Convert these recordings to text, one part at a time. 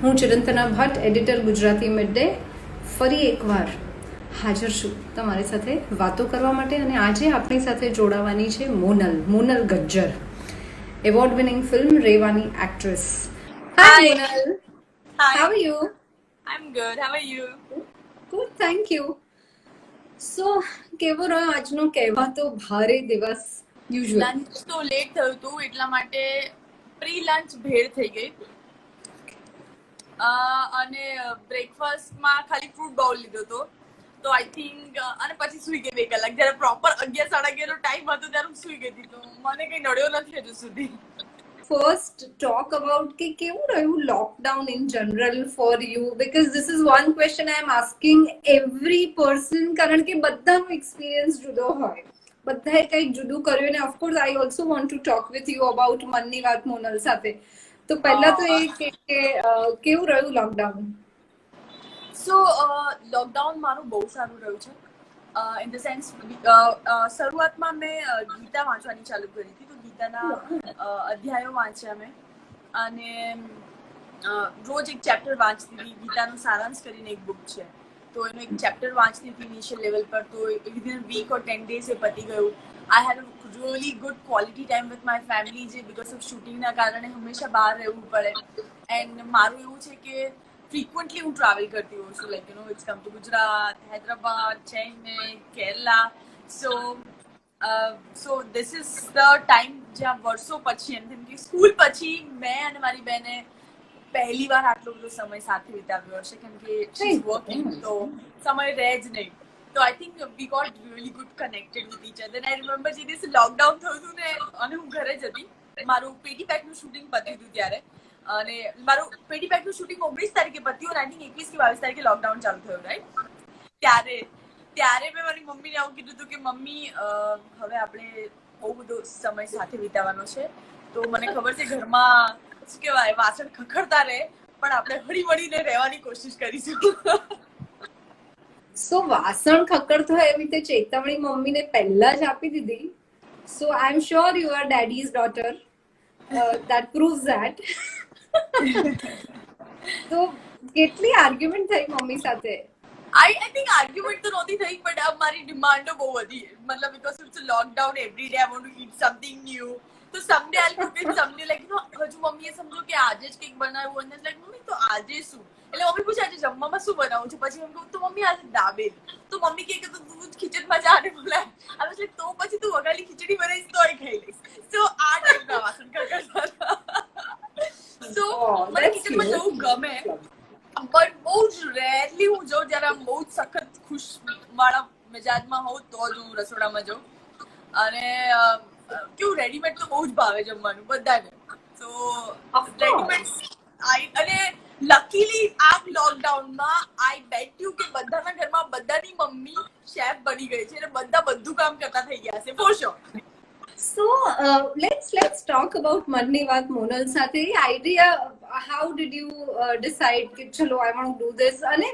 હું Chirantana Bhatt, editor Gujarati Mid Day, ફરી એકવાર હાજર છું તમારી સાથે વાતો કરવા માટે. અને આજે આપણી સાથે જોડાવાની છે Monal Gajjar, award winning film રેવાની actress. Hi Monal. Hi. How are you? I'm good. How are you? Good, thank you. So, કેવો રહ્યો આજનો કહેવાતો ભારે દિવસ? યુઝ્યુઅલ લંચ તો લેટ થયું હતું એટલા માટે પ્રી લંચ ભેળ થઈ ગઈ અને બ્રેકફાસ્ટમાં ખાલી ફ્રૂટ બાઉલ લીધો હતો. તો આઈ થિંક અને પછી સુઈ ગઈ 2 કલાક. જ્યારે પ્રોપર 11-11:30 નો ટાઈમ હતો ત્યારે હું સુઈ ગઈ હતી. તો મને કઈ નડ્યો નથી હજુ સુધી. first talk about કે કેવું રહ્યું lockdown in general for you, because this is one question I am asking every person, કારણ કે બધાનો experience જુદો હોય, બધાએ કંઈક જુદું કર્યું. અને of course I also want to talk with you about મનની વાત મોનલ સાથે. તો પહેલા તો એ કે કેવું રહ્યું લોકડાઉન? સો લોકડાઉન મારું બહુ સારું રહ્યું છે. ઇન ધ સેન્સ શરૂઆતમાં મેં ગીતા વાંચવાની ચાલુ કરી હતી. તો ગીતાના અધ્યાયો વાંચ્યા મેં અને રોજ એક ચેપ્ટર વાંચતી હતી. ગીતાનો સારાંશ કરીને એક બુક છે, તો એનો એક ચેપ્ટર વાંચતી હતી ઇનિશિયલ લેવલ પર. તો વિધિન વીક ઓર 10 days એ પતી ગયું. I had really good quality time with my family, જે બિકોઝ ઓફ શૂટિંગના કારણે હંમેશા બહાર રહેવું પડે. એન્ડ મારું એવું છે કે ફ્રીક્વન્ટલી હું ટ્રાવેલ કરતી હોઉં છું. Like it's come to Gujarat, Hyderabad, Chennai, Kerala. So this is the time જ્યાં વર્ષો પછી, એમ કે સ્કૂલ પછી મેં અને મારી બહેને પહેલી વાર આટલો બધો સમય સાથે વિતાવ્યો હશે. કેમ કે શી ઇઝ વર્કિંગ, તો સમય રહે જ નહીં. તો I think we got really good connected with each other. I remember જે દિવસે લોકડાઉન થયું હતું ને, અને હું ઘરે જ હતી. મારું પેટી પેકનું શૂટિંગ પત્યું હતું ત્યારે, અને મારું પેટી પેકનું શૂટિંગ 19 તારીખે પત્યું અને આઈ થિંક 21 કે 22 તારીખે લોકડાઉન ચાલુ થયું, રાઈટ? ત્યારે મેં મારી મમ્મીને આવું કીધું હતું કે મમ્મી, હવે આપણે બહુ બધો સમય સાથે વિતાવવાનો છે. તો મને ખબર છે ઘરમાં શું કહેવાય, વાસણ ખખડતા રહે, પણ આપણે હળી મળીને રહેવાની કોશિશ કરીશું. સો વાસણ ખકડતો હોય એવી રીતે ચેતવણી મમ્મીને પહેલા જ આપી દીધી. So I am sure you are daddy's daughter. that proves that. તો કેટલી આર્ગ્યુમેન્ટ થઈ મમ્મી સાથે? આઈ થિંક આર્ગ્યુમેન્ટ તો નહોતી થઈ, બટ મારી ડિમાન્ડો બહુ વધી. મતલબ because it's lockdown, every day I want to eat something new. તો Sunday I cook it, Sunday like હજુ મમ્મીએ સમજો કે આજે જ કંઈક બનાવ્યું, અને લાઈક મમ્મી તો આજે શું? એટલે મમ્મી પૂછે આજે જમવામાં શું બનાવું છું? પછી એમ કહું તો મમ્મી આજે દાબેલી. તો મમ્મી કહે કે તું કિચનમાં જા અને બોલાય. આ પછી તો પછી તું વઘારેલી ખીચડી બનાવીશ તોય ખાઈ લઈશ. સો આ ટાઈપના વાસણ ખખડતા હતા. સો મને કિચનમાં જવું ગમે, બટ બહુ જ રેરલી હું જાઉં. જ્યારે આમ બહુ જ સખત ખુશ વાળા મિજાજમાં હોઉં તો જ હું રસોડામાં જાઉં. અને કેવું, રેડીમેડ તો બહુ જ ભાવે જમવાનું બધાને. સો રેડીમેડ અને લકીલી આ લોકડાઉનમાં આઈ બેટ યુ કે બધાના ઘરમાં બધાની મમ્મી શેફ બની ગઈ છે અને બધા બધું કામ કરતા થઈ ગયા છે, for sure. So let's talk about મનની વાત મોનલ સાથે. Idea, how did you decide કે ચલો I want to do this? અને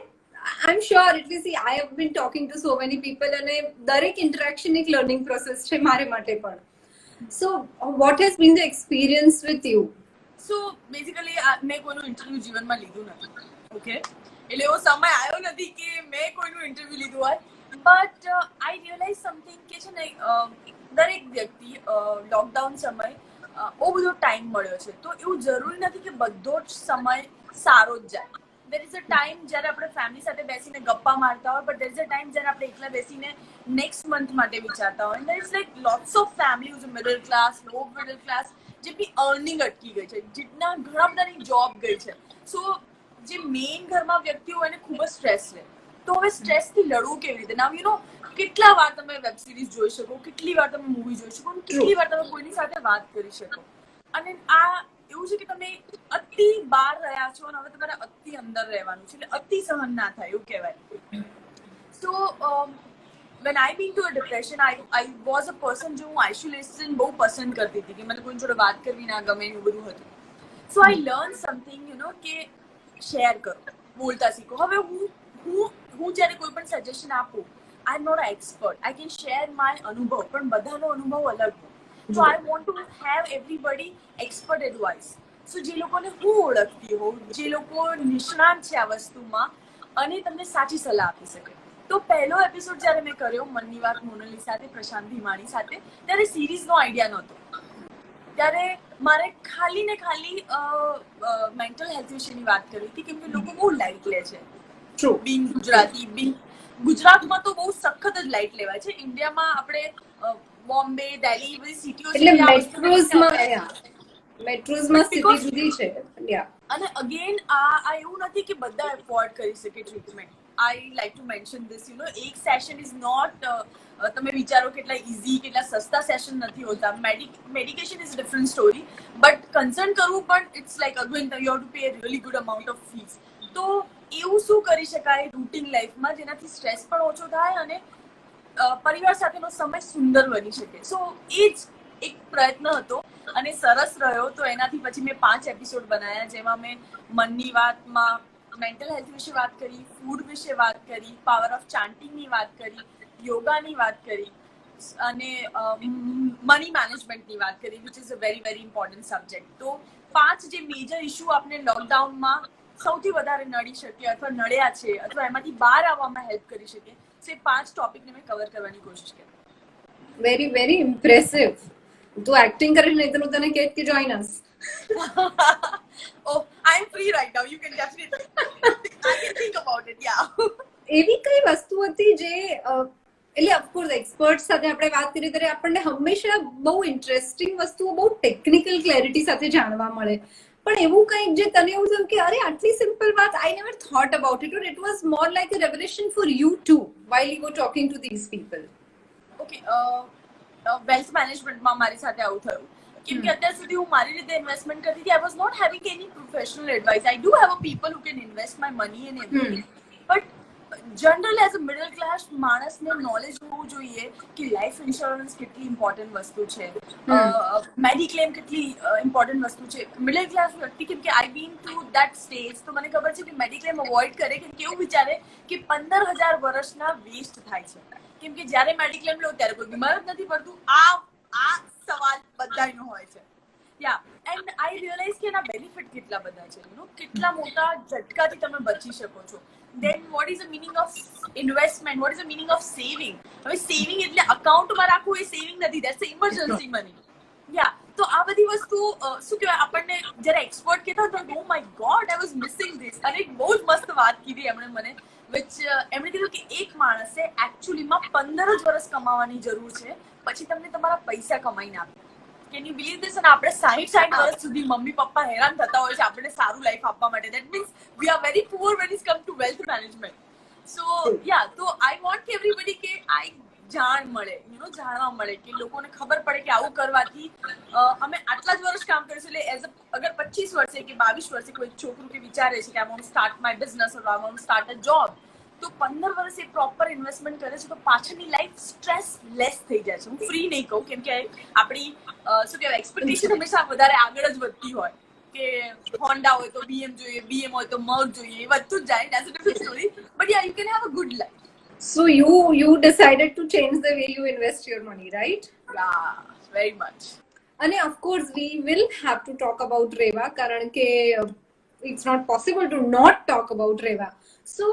I'm sure at least I have been talking to so many people, અને દરેક interaction એક learning process છે મારે માટે પણ. So what has been the experience with you? So basically મેં કોઈનું ઇન્ટરવ્યુ જીવનમાં લીધું નથી. ઓકે, એટલે એવો સમય આવ્યો નથી કે મેં કોઈનું ઇન્ટરવ્યુ લીધું હોય. બટ આઈ રિયલાઇઝ સમથિંગ કે છે ને, દરેક વ્યક્તિ લોકડાઉન સમય બહુ બધો ટાઈમ મળ્યો છે. તો એવું જરૂરી નથી કે બધો જ સમય સારો જ જાય. દેર ઇઝ અ ટાઈમ જ્યારે આપણે ફેમિલી સાથે બેસીને ગપ્પા મારતા હોય, but there is a time જ્યારે આપણે એકલા બેસીને નેક્સ્ટ મંથ માટે વિચારતા હોય. There is like lots of family, middle class, low middle class, જેમની અર્નિંગ અટકી ગઈ છે, જેટના ઘણા બધાની જોબ ગઈ છે. સો જે મેઇન ઘરમાં વ્યક્તિ હોય એને ખૂબ જ સ્ટ્રેસ રહે. તો હવે સ્ટ્રેસથી લડવું કેવી રીતે? નામ યુ નો, કેટલા વાર તમે વેબ સિરીઝ જોઈ શકો, કેટલી વાર તમે મૂવી જોઈ શકો, કેટલી વાર તમે કોઈની સાથે વાત કરી શકો. અને આ એવું છે કે તમે અતિ બહાર રહ્યા છો અને હવે તમારે અતિ અંદર રહેવાનું છે, એટલે અતિ સહન ના થાય એવું કહેવાય. સો when I been to a depression, I was a person जो હું આઇસોલેશન બહુ પસંદ કરતી હતી, કે મને કોઈ જોડે વાત કરવી ના ગમે, એવું બધું હતું. So I learn something, you know, કે શેર કરો, બોલતા શીખો. હવે હું જ્યારે કોઈ પણ સજેશન આપું, I am not a expert, I can share my અનુભવ, પણ બધાનો અનુભવ અલગ હોય. So I want to have everybody expert advice. સો જે લોકોને હું ઓળખતી હોઉં, જે લોકો નિષ્ણાત છે આ વસ્તુમાં અને તમને સાચી સલાહ આપી શકે. તો પહેલો એપિસોડ જ્યારે મેં કર્યો મનની વાત મોનાલી સાથે, પ્રશાંત ભીમાણી સાથે, ત્યારે સિરીઝનો આઈડિયા નહોતો. ત્યારે મારે ખાલી ને ખાલી મેન્ટલ હેલ્થ વિશેની વાત કરવી હતી, કેમ કે લોકો બહુ લાઇટ લે છે. ટ્રુ. બિન ગુજરાતી, ગુજરાતમાં તો બહુ સખત જ લાઇટ લેવાય છે. ઇન્ડિયામાં આપણે બોમ્બે, દિલ્હી બધી સિટીઓ છે એટલે કે આ વસ્તુ મેટ્રોઝમાં સ્થિતિ Because- જુદી છે. યા અને અગેન આ એવું નથી કે બધા એફોર્ડ કરી શકે treatment. I like to mention this, you know, એક સેશન ઇઝ નોટ, તમે વિચારો કેટલા ઇઝી, કેટલા સસ્તા સેશન નથી હોતા. Medication is different story, but concern કરવું પણ it's like again you have to pay really good amount of fees. તો એવું શું કરી શકાય રૂટીન લાઈફમાં જેનાથી સ્ટ્રેસ પણ ઓછો થાય અને પરિવાર સાથેનો સમય સુંદર બની શકે. સો એ જ એક પ્રયત્ન હતો અને સરસ રહ્યો. તો એનાથી પછી મેં 5 એપિસોડ બનાવ્યા, જેમાં મેં મનની વાતમાં મેન્ટલ હેલ્થ વિશે વાત કરી, ફૂડ વિશે વાત કરી, પાવર ઓફ ચાન્ટિંગની વાત કરી, યોગાની વાત કરી અને મની મેનેજમેન્ટની વાત કરી, which is a very very important subject. તો 5 જે મેજર ઇશ્યુ આપણે લોકડાઉનમાં સૌથી વધારે નડી શકે અથવા નડ્યા છે અથવા એમાંથી બહાર આવવામાં હેલ્પ કરી શકે, તે 5 ટોપિકને મેં કવર કરવાની કોશિશ કરી. Very very impressive. તું એક્ટિંગ કરે નહીં તો હું તને કહે કે join us. Oh, I'm free right now. You can definitely. I can think about it. Yeah. એવી કઈ વસ્તુ હતી જે એટલે ઓફકોર્સ એક્સપર્ટ સાથે આપણે વાત કરીએ ત્યારે આપણને હંમેશા બહુ ઇન્ટરેસ્ટિંગ વસ્તુઓ બહુ ટેકનિકલ ક્લેરિટી સાથે જાણવા મળે, પણ એવું કંઈક જે તને એવું થયું કે અરે આટલી સિમ્પલ વાત I never thought about it, or it was more like a revelation for you too while you were talking to these people. Okay, wealth મેનેજમેન્ટમાં મારી સાથે આવું થયું કેમ કે અત્યાર સુધી હું મારી રીતે ઇન્વેસ્ટમેન્ટ કરતી હતી. I was not having any professional advice. I do have a people who can invest my money and everything, but general as a middle class માણસને નોલેજ હોવું જોઈએ કે લાઈફ ઇન્સ્યોરન્સ કેટલી ઇમ્પોર્ટન્ટ વસ્તુ છે, મેડિક્લેમ કેટલી ઇમ્પોર્ટન્ટ વસ્તુ છે. મિડલ ક્લાસ વ્યક્તિ, કેમ કે આઈ બીન થ્રુ દેટ સ્ટેજ, તો મને ખબર છે કે મેડિક્લેમ અવોઇડ કરે કે કેવું વિચારે કે 15,000 વર્ષના વેસ્ટ થાય છે. કેમ કે જ્યારે મેડિક્લેમ લો ત્યારે કોઈ બીમાર જ નથી પડતું. આ સવાલ બધાનો હોય છે. યા એન્ડ આઈ રિયલાઇઝ કે એના બેનિફિટ કેટલા બધા છે, યુ નો, કેટલા મોટા ઝટકાથી તમે બચી શકો છો. Then what is the meaning of investment, what is the meaning of saving. હવે સેવિંગ એટલે અકાઉન્ટમાં રાખવું, એ સેવિંગ નથી, દેટ્સ ઇમરજન્સી મની. યા તો આ બધી વસ્તુ શું કહેવાય, આપણને જ્યારે એક્સપર્ટ કહેતા હતા તો oh my God, I was missing this. અને એક બહુ જ મસ્ત વાત કીધી એમણે મને, વિચ એમણે કીધું કે એક માણસે એકચ્યુઅલીમાં 15 જ વર્ષ કમાવાની જરૂર છે, પછી તમને તમારા પૈસા કમાઈને આપે. Can you believe this? અને આપણે 60 વર્ષ સુધી મમ્મી પપ્પા હેરાન થતા હોય છે આપણને સારું લાઈફ આપવા માટે. That means we are very poor when it come to wealth management. So yeah, તો આઈ વોન્ટ કે એવરીબડી કે આઈ જાણ મળે, યુ નો, જાણવા મળે કે લોકોને ખબર પડે કે આવું કરવાથી અમે આટલા જ વર્ષ કામ કરીશું. એટલે એઝ અગર 25 વર્ષે કે 22 વર્ષે કોઈ છોકરું કે વિચારે છે કે I want start my business or I want start a job, તો 15 વર્ષ એ પ્રોપર ઇન્વેસ્ટમેન્ટ કરે છે તો પાછળની લાઈફ સ્ટ્રેસ લેસ થઈ જાય છે. હું ફ્રી નહીં કહું, કેમ કે આપણી શું કહેવાય, એક્સપેક્ટેશન હંમેશા વધારે આગળ જ વધતી હોય કે હોન્ડા હોય તો બીએમ જોઈએ, બીએમ હોય તો મર્ક જોઈએ, એ વધતું જ જાય. That's a different story, but yeah, you can have a good life. So you decided to change the way you invest your money, right? Yeah, very much. And of course we will have to talk about Reva કારણ કે it's not possible to not talk about Reva. So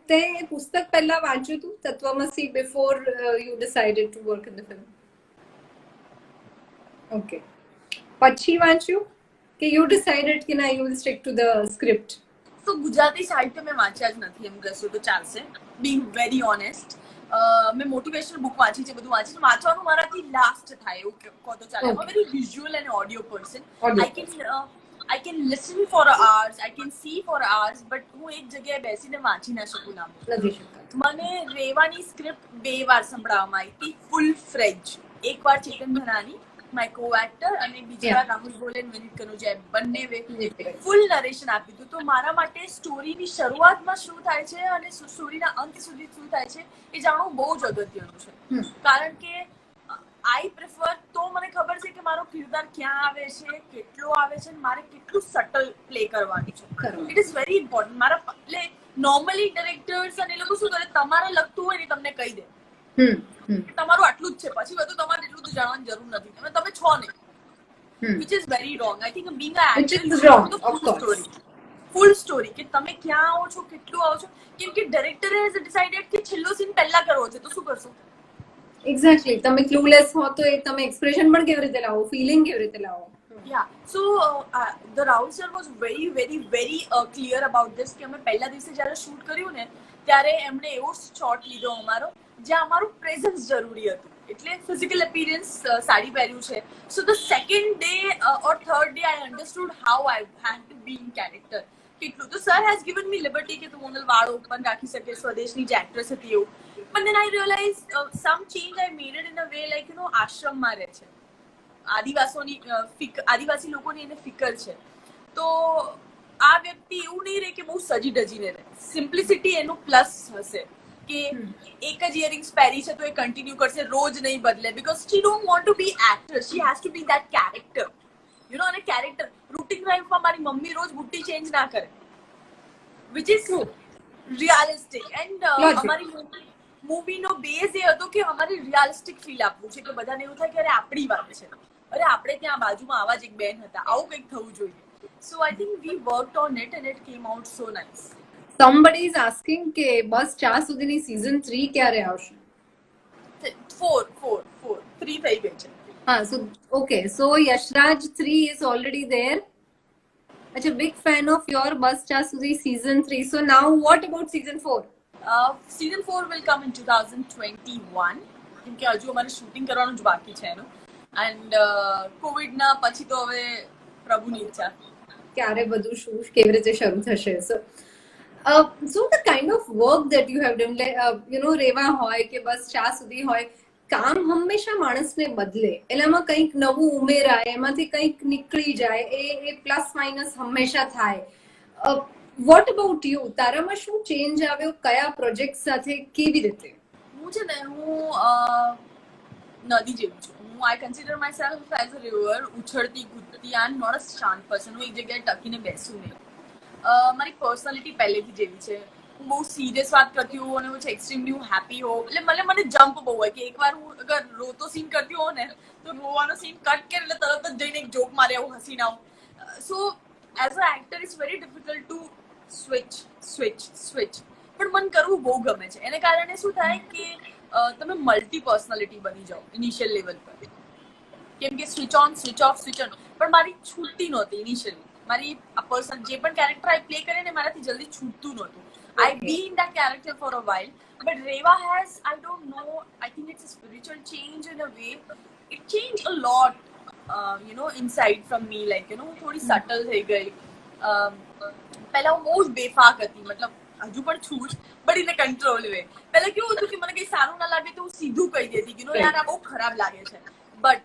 તે પુસ્તક પહેલા વાંચ્યું હતું Tatvamasi before you decided to work in the film? Okay. પછી વાંચ્યું કે you decided કે ના, you will stick to the script? તો ગુજરાતી સાહિત્ય મેં વાંચ્યા જ નથી, એમ કહેશું તો ચાલશે, બિંગ વેરી ઓનેસ્ટ. મેં મોટિવેશનલ બુક વાંચી છે, બધું વાંચી છે. વાંચવાનું મારાથી લાસ્ટ થાય એવું કહો તો ચાલે. I am very visual and audio person. I can listen for hours, I can see for hours, but હું એક જગ્યાએ બેસીને વાંચી ના શકું ના. નથી શકતા. મને રેવાની સ્ક્રિપ્ટ 2 વાર સંભળાવવામાં આવી હતી, ફૂલ ફ્રેજ. એકવાર ચેતન ધનાની, માય કો એક્ટર, અને બીજી વાર રાહુલ બોલે, વિનીત કનોજિયા, બંને ફૂલ નરેશન આપ્યું હતું. તો મારા માટે સ્ટોરીની શરૂઆતમાં શું થાય છે અને સ્ટોરીના અંત સુધી શું થાય છે એ જાણવું બહુ જ અગત્યનું છે. કારણ કે આઈ પ્રિફર, તો મને ખબર છે કે મારો કિરદાર ક્યાં આવે છે, કેટલો આવે છે, મારે કેટલું સટલ પ્લે કરવાનું છે. It is very important. મારા એટલે નોર્મલી ડિરેક્ટર્સ અને એ લોકો શું કરે, તમારે લગતું હોય ને તમને કહી દે તમારું આટલું જ છે, પછી બધું તમારે એટલું તો જાણવાની જરૂર નથી, તમે છો નહીં. which is very wrong. I think being an Which actor, is you should wrong, know the of full course. story. Full story કે તમે ક્યાં આવો છો, કેટલું આવો છો, કેમ કે ડાયરેક્ટરે ડિસાઇડેડ કે છેલ્લો સીન પહેલા કરવો છે, તો શું કરશો? એક્ઝેક્ટલી, તમે ક્લુલેસ હો તો એ તમે એક્સપ્રેશન પણ કેવી રીતે લાવો, ફિલિંગ કેવી રીતે લાવો? Yeah, so the Rahul sir was very clear about this કે અમે પહેલા દિવસે જ્યારે શૂટ કર્યું ને ત્યારે એમણે એવો શોટ લીધો અમારો જ્યાં અમારું પ્રેઝન્સ જરૂરી હતું, એટલે ફિઝિકલ અપીયરન્સ સાડી પહેર્યું છે. So the second day or third day I understood how I had to be in character. કેટલું તો sir has given me liberty કે તું મોનલ વાળ ઓપન રાખી શકે, સ્વદેશની જે એક્ટ્રેસ હતી એવું. But then I realise some change I made it in a way like આશ્રમમાં રહે છે, આદિવાસી લોકોની એને ફિકર છે, તો આ વ્યક્તિ એવું નહીં રહે કે બહુ સજી ડજીને રહે. સિમ્પ્લિસિટી એનું પ્લસ હશે કે એક જ ઇયરિંગ્સ પહેરી છે તો એ કન્ટિન્યુ કરશે, રોજ નહીં બદલે, because she don't want to be actor, she has to be that character, you know. અને કેરેક્ટર રૂટીન લાઈફમાં મારી મમ્મી રોજ બુટ્ટી ચેન્જ ના કરે, વિચ ઇઝ રિયાલિસ્ટિક. એન્ડ અમારી મૂવીનો બેઝ એ હતો કે અમારે રિયાલિસ્ટિક ફીલ આપવું છે, કે બધાને એવું થાય કે અરે આપણી વાત છે, અરે આપણે ત્યાં બાજુમાં આવા જ એક બેન હતા, આવું કંઈક થવું જોઈએ. So I think we worked on it and it came out so nice. Somebody is asking કે બસ ચા સુધીની season 3 ક્યારે આવશે? 3 થઈ ગઈ છે. હા, so Yashraj 3 is already there. Acha, big fan of your Bus Cha Sudhi season 3. So now what about season 4? Season 4 will come in 2021, કેમ કે હજુ અમારે શૂટિંગ કરવાનું જ બાકી છે એનું. એન્ડ કોવિડના પછી તો હવે પ્રભુની ઈચ્છા ક્યારે બધું શું કેવી રીતે શરૂ થશે. So the kind of work that you have done, like, રેવા હોય કે બસ ચા સુધી હોય, કામ હંમેશા માણસને બદલે, એલામાં કંઈક નવું ઉમેરાય, એમાંથી કંઈક નીકળી જાય, એ પ્લસ માઇનસ હંમેશા થાય. What about you? તારામાં શું ચેન્જ આવ્યો, કયા પ્રોજેક્ટ સાથે, કેવી રીતે? હું છે ને, હું નદી જેવું છું. I consider myself as a river, ઉછળતી કૂદતી. I am not a શાંત person. હું એક જગ્યાએ ટકીને બેસું નહીં. મારી પર્સનાલિટી પહેલેથી જેવી છે. હું બહુ સિરિયસ વાત કરતી હોઉં અને હું એક્સ્ટ્રીમલી હું હેપી હોઉં, એટલે મને જમ્પ બહુ હોય કે એકવાર હું અગર રોતો સીન કરતી હોઉં ને તો રોવાનો સીન કટ કરે એટલે તરત જ જઈને એક જોક મારે આવું હસીને આવું. So as a actor it's very difficult to switch. પણ મને કરવું બહુ ગમે છે. એને કારણે શું થાય કે તમે મલ્ટી પર્સનાલિટી બની જાઓ ઇનિશિયલ લેવલ પર, કેમ કે switch on switch off switch on. પણ મારી છૂટતી નહોતી ઇનિશિયલી. મારી પર્સન જે પણ કેરેક્ટર આઈ પ્લે કરે ને મારાથી જલ્દી છૂટતું નહોતું. I be in that character for a while, but Reva has, I don't know, I think it's a spiritual change in a way. It changed a lot, inside from me, like, થોડી subtle થઈ ગઈ. પહેલા હું બહુ જ બેફાક હતી, મતલબ હજુ પણ છું જ, but in a control way. પહેલા કેવું હતું કે મને કંઈ સારું ના લાગે તો હું સીધું કહી દેતી કે યાર આ બહુ ખરાબ લાગે છે. બટ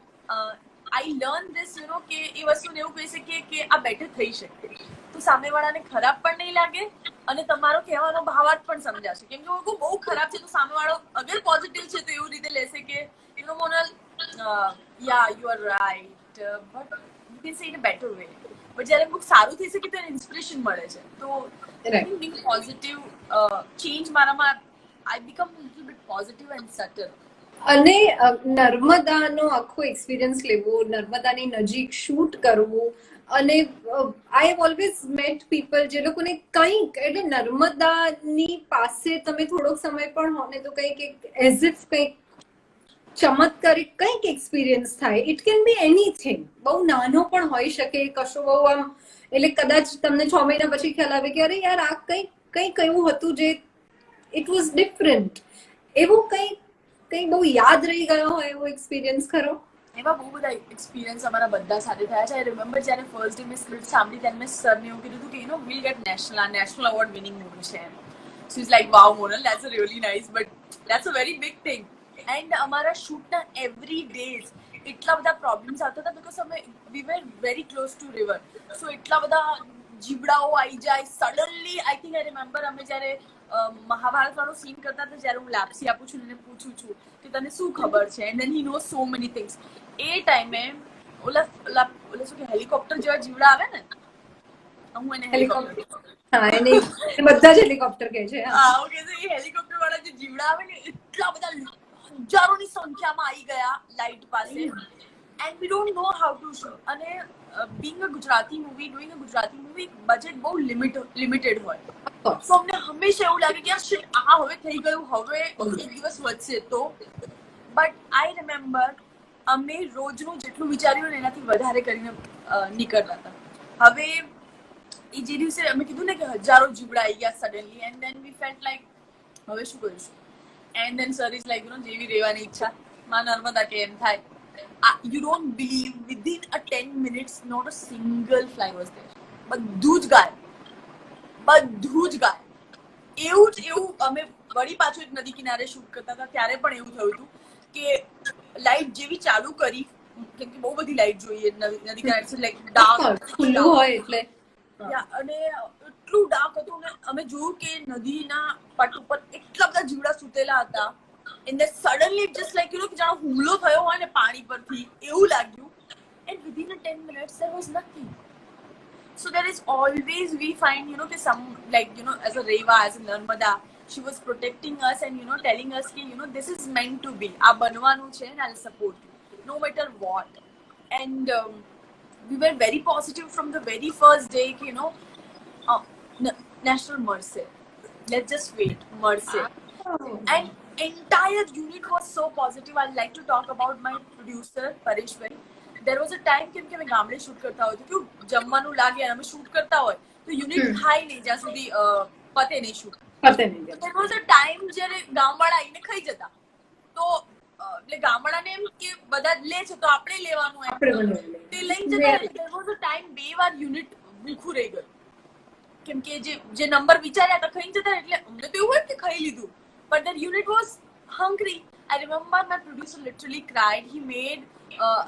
આઈ લર્ન ધીસ, કે એ વસ્તુને એવું કહી શકીએ કે આ બેટર થઈ શકે, તો સામેવાળાને ખરાબ પણ નહીં લાગે અને તમારો કહેવાનો ભાવાર્થ પણ સમજાશે. કેમ કે બહુ ખરાબ છે તો સામેવાળો અગર પોઝિટિવ છે તો એવું રીતે લેશે કે Monal, yeah you are right, but you can say in a better way. But જ્યારે બુક સારું થઈ શકે તો એને ઇન્સ્પિરેશન મળે છે. તો બિંગ પોઝિટિવ ચેન્જ મારામાં, I become little bit positive and subtle. અને નર્મદાનો આખો એક્સપિરિયન્સ લેવો, નર્મદાની નજીક શૂટ કરવું, અને I have always met people જે લોકોને કંઈક, એટલે નર્મદાની પાસે તમે થોડોક સમય પણ હો ને તો કંઈક એઝ ઇફ કંઈક ચમત્કારિક કંઈક એક્સપિરિયન્સ થાય. ઇટ કેન બી એનીથિંગ, બહુ નાનો પણ હોઈ શકે, કશો બહુ આમ, એટલે કદાચ તમને 6 મહિના પછી ખ્યાલ આવે કે અરે યાર આ કંઈક એવું હતું જે ઇટ વોઝ ડિફરન્ટ. એવું કંઈક બહુ યાદ રહી ગયો હોય એવો એક્સપિરિયન્સ ખરો? એવા બહુ બધા એક્સપિરિયન્સ અમારા બધા સાથે થયા છે. આઈ રિમેમ્બર જ્યારે ફર્સ્ટ ડે મેં સ્ક્રિપ્ટ સાંભળી ત્યારે મેં સરને એવું કીધું હતું કે will get national award winning movie છે. So is like wow Monal, that's a really nice, but that's a very big thing. And અમારા શૂટના એવરી ડેઝ એટલા બધા પ્રોબ્લેમ્સ આવતા હતા બીકોઝ અમે we were very close to river. So એટલા બધા જીવડાઓ આવી જાય suddenly. I think I remember અમે જ્યારે મહાભારત વાળો સીન કરતા હતા, જ્યારે હું લાપસી આપું છું એને પૂછું છું કે તને શું ખબર છે, and then he know so many things. એ ટાઈમે ઓલા શું કે હેલિકોપ્ટર જેવા જીવડા આવે ને, હું એને હેલિકોપ્ટર, હા, એને બધા જ હેલિકોપ્ટર કહે છે. હા, ઓકે. તો એ હેલિકોપ્ટર વાળા જે જીવડા આવે ને એટલા બધા હજારોની સંખ્યામાં આવી ગયા લાઇટ પાસે. and we don't know how to show. અને being a Gujarati movie, doing a Gujarati movie, budget બહુ limited હોય. Of course. તો અમને હંમેશા એવું લાગે કે યાર shit, આ હવે થઈ ગયું, હવે એક દિવસ વધશે તો. બટ આઈ રિમેમ્બર અમે રોજનું જેટલું વિચાર્યું ને એનાથી વધારે કરીને નીકળતા હતા. હવે એ જે દિવસે અમે કીધું ને કે હજારો જીવડા આવી ગયા suddenly, and then we felt like હવે શું કરીશું. And then sir is like જેવી રહેવાની ઈચ્છા માં નર્મદા કે એમ થાય. You don't believe, within a 10 minutes not a single fly was there. બધું જ ગાયબ. એવું અમે વળી પાછું એક નદી કિનારે શૂટ કરતા હતા ત્યારે પણ એવું થયું હતું કે લાઈટ જેવી ચાલુ કરી, કેમ કે બહુ બધી લાઈટ જોઈએ નદી કિનારે, લાઈક ડાર્ક ખુલ્લું હોય એટલે અને એટલું ડાર્ક હતું ને અમે જોયું કે નદીના પટ ઉપર એટલા બધા જીવડા સૂતેલા હતા. and then suddenly it just like કે જાણે હુમલો થયો હોય ને પાણી પરથી એવું લાગ્યું. and within a 10 minutes there was nothing. So there is always, we find that some, like as a Reva, as a Narmada, she was protecting us and telling us ki this is meant to be, aa banwanu che and I'll support you no matter what. And we were very positive from the very first day ki National Mercy, let's just wait, Mercy. And entire unit was so positive. I'd like to talk about my producer Paresh bhai. There was a time કેમ કે મેં ગામડે shoot કરતા હોય તો કેવું જમવાનું લાગે અને અમે શૂટ કરતા હોય તો યુનિટ થાય નહીં જ્યાં સુધી પતે નહીં shoot. There was a time જ્યારે ગામવાળા આવીને ખાઈ જતા તો એટલે ગામવાળાને એમ કે બધા લે છે તો આપણે લેવાનું એમ તે લઈને જતા. There was a time 2 વાર યુનિટ ભૂખું રહી ગયું કેમ કે જે નંબર વિચાર્યા હતા ખાઈ જતા એટલે અમને તો એવું હોય કે ખાઈ લીધું. But the unit was hungry. I remember my producer literally cried. He made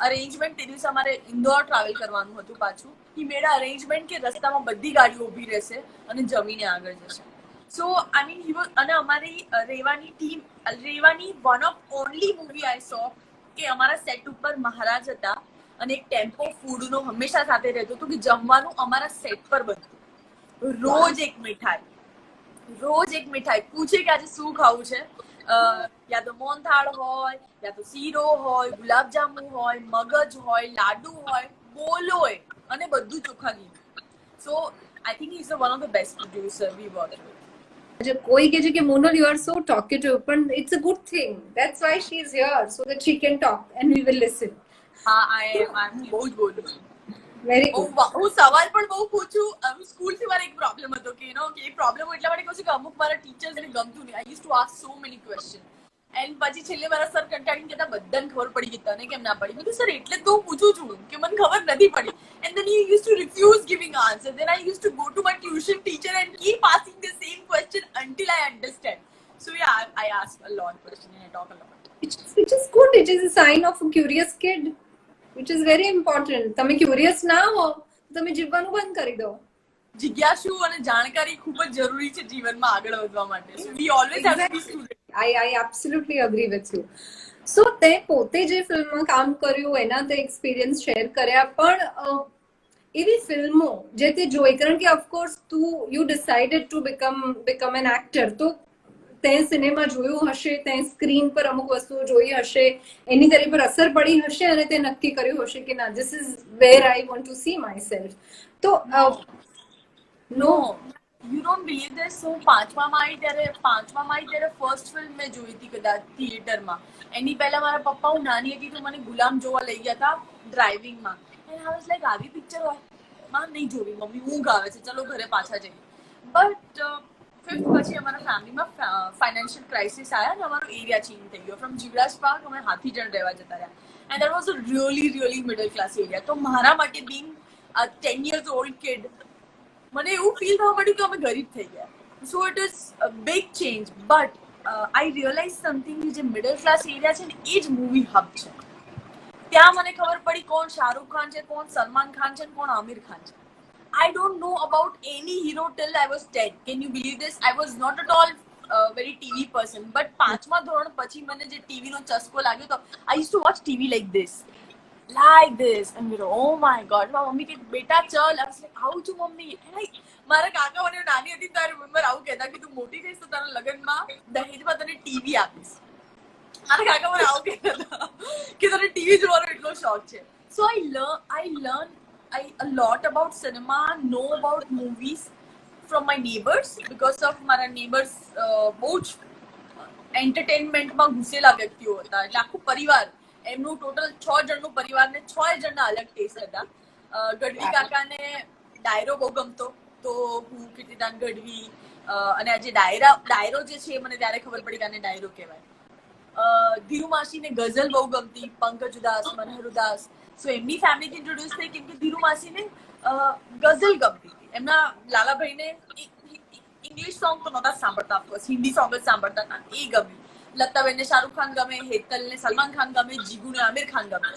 arrangement. તે દિવસે અમારે ઇન્દોર ટ્રાવેલ કરવાનું હતું પાછું. He made an arrangement કે રસ્તામાં બધી ગાડીઓ ઊભી રહેશે અને જમીને આગળ જશે. So I mean he was, અને અમારી રેવાની ટીમ, રેવાની one of only movie I saw કે અમારા સેટ ઉપર મહારાજ હતા અને એક ટેમ્પો ફૂડનો હંમેશા સાથે રહેતો હતો કે જમવાનું અમારા સેટ પર બનતું. રોજ એક મીઠાઈ પૂછે કે આજે શું ખાવું છે, યા તો મોહનથાળ હોય, યા તો શીરો હોય, ગુલાબજાંબુ હોય, મગજ હોય, લાડુ હોય, બોલો હોય અને બધું ચોખ્ખા ઘી. So I think he is one of the best producer we work with. કોઈ કહે છે કે Monal you are so talkative, પણ it's a good thing. That's why she is here so that she can talk and we will listen. હા આઈ બહુ જ બોલું છું. Very good. હું સવાલ પણ બહુ પૂછું. સ્કૂલથી મારે એક પ્રોબ્લેમ હતો કે કે એ પ્રોબ્લેમ એટલા માટે કહું છું કે અમુક મારા ટીચર્સને ગમતું નહીં. આઈ use to ask so many question and પછી છેલ્લે મારા સર કંટાળીને કહેતા બધાને ખબર પડી ગઈ તને કેમ ના પડી. મેં કીધું સર એટલે તો હું પૂછું છું કે મને ખબર નથી પડી. And then he use to refuse giving answer. Then I use to go to my tuition teacher and keep asking the same question until I understand. So yeah, I ask a lot of questions and I talk a lot. Which is good. It is a sign of a curious kid, which is very important. તમે curious ના હો તમે જીવવાનું બંધ કરી દો. જિજ્ઞાસુ અને જાણકારી ખૂબ જ જરૂરી છે જીવનમાં આગળ વધવા માટે. So we always have to be students. I absolutely agree with you. So તે પોતે જે ફિલ્મમાં કામ કર્યું એના તે એક્સપિરિયન્સ શેર કર્યા, પણ એવી ફિલ્મો જે તે જોઈ, કારણ કે of course you decided to become an actor, તો તે સિનેમા જોયું હશે, તે સ્ક્રીન પર અમુક વસ્તુઓ જોઈ હશે, એની તારી પર અસર પડી હશે અને તે નક્કી કર્યું હશે કે ના this is wear I want two see my self. તો No, you don't believe this. So પાંચમામાં આવી ત્યારે ફર્સ્ટ ફિલ્મ મેં જોઈ હતી કદાચ થિયેટરમાં. એની પહેલા મારા પપ્પા, હું નાની હતી તો મને ગુલામ જોવા લઈ ગયા હતા ડ્રાઇવિંગમાં. એન્ડ આઈ વોઝ લાઈક આવી પિક્ચર હોય માં નહીં જોવી મમ્મી, ઊંઘ આવે છે, ચલો ઘરે પાછા જઈએ. બટ ફિફ્થ પછી અમારા ફેમિલીમાં ફાઇનાન્શિયલ ક્રાઇસિસ આવ્યા અને અમારો એરિયા ચેન્જ થઈ ગયો. ફ્રોમ જીવરાજ પાર્ક અમે હાથીજણ રહેવા જતા રહ્યા. And that was a really middle class area. તો મારા માટે બિંગ 10 years old kid મને એવું ફીલ થવા માંડ્યું કે અમે ગરીબ થઈ ગયા. So it is a big change. But I realise something, જે મિડલ ક્લાસ એરિયા છે ને એ જ મૂવી હબ છે. ત્યાં મને ખબર પડી કોણ શાહરુખ ખાન છે, કોણ સલમાન ખાન છે, કોણ આમિર ખાન છે. I don't know about any hero till I was 10. Can you believe this? I was not at all very TV person. But પાંચમા ધોરણ પછી મને જે ટીવી નો ચસ્કો લાગ્યો તો I used to watch TV like this. And we go, oh my god, my mummy કે બેટા ચલ. I was like, આવું છું મમ્મી. મારા કાકા મને નાની હતી ત્યારે રિમેમ્બર આવું કહેતા કે તું મોટી થઈશ તો તારા લગ્નમાં દહેજમાં તને ટીવી આપીશ. મારા કાકા મને આવું કહેતા હતા કે તને ટીવી જોવાનો એટલો શોખ છે. સો I learn a lot about cinema, know about movies from my neighbors because of મારા neighbors બહુ જ એન્ટરટેનમેન્ટમાં ઘૂસેલા વ્યક્તિઓ હતા. એટલે આખું પરિવાર એમનું ટોટલ 6 જણનું પરિવાર ને 6 જણના અલગ ટેસ્ટ હતા. ગઢવી કાકાને ડાયરો બહુ ગમતો, તો હું કીર્તિદાન ગઢવી અને આજે ડાયરો જે છે મને ત્યારે ખબર પડી કે આને ડાયરો કહેવાય. ધીરુ માસીને ગઝલ બહુ ગમતી, પંકજ ઉદાસ, મનહર ઉદાસ. સો એમની ફેમિલીથી ઇન્ટ્રોડ્યુસ થઈ કેમ કે ધીરુ માસીને ગઝલ ગમતી હતી. એમના લાલાભાઈને ઇંગ્લિશ સોંગ તો નહોતા સાંભળતા, ઓફકોર્સ હિન્દી સોંગ જ સાંભળતા હતા, એ ગમ્યું. લતાબેનને શાહરુખ ખાન ગમે, હેતલને સલમાન ખાન ગમે, જીગુને આમિર ખાન ગમે.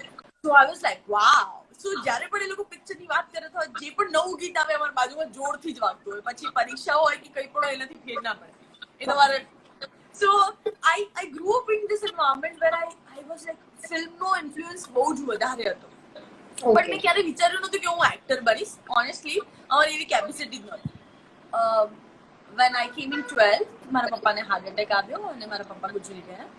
સો આઈ વોઝ લાઈક વાવ. સો જ્યારે પણ એ લોકો પિક્ચરની વાત કરે તો જે પણ નવું ગીત આવે અમારી બાજુમાં જોરથી જ વાગતું હોય, પછી પરીક્ષા હોય કે કંઈ પણ હોય એનાથી ફેર ના પડે. એ તમારે So I grew up in this environment where I was like ફિલ્મનો ઇન્ફ્લુઅન્સ બહુ જ વધારે હતો. બટ મેં ક્યારે વિચાર્યું નહોતું કે હું એક્ટર બનીશ. ઓનેસ્ટલી અમારી એવી કેપેસિટી જ નહોતી. When I came in 12th મારા પપ્પાને હાર્ટ એટેક આવ્યો અને મારા પપ્પા ગુજરી ગયા.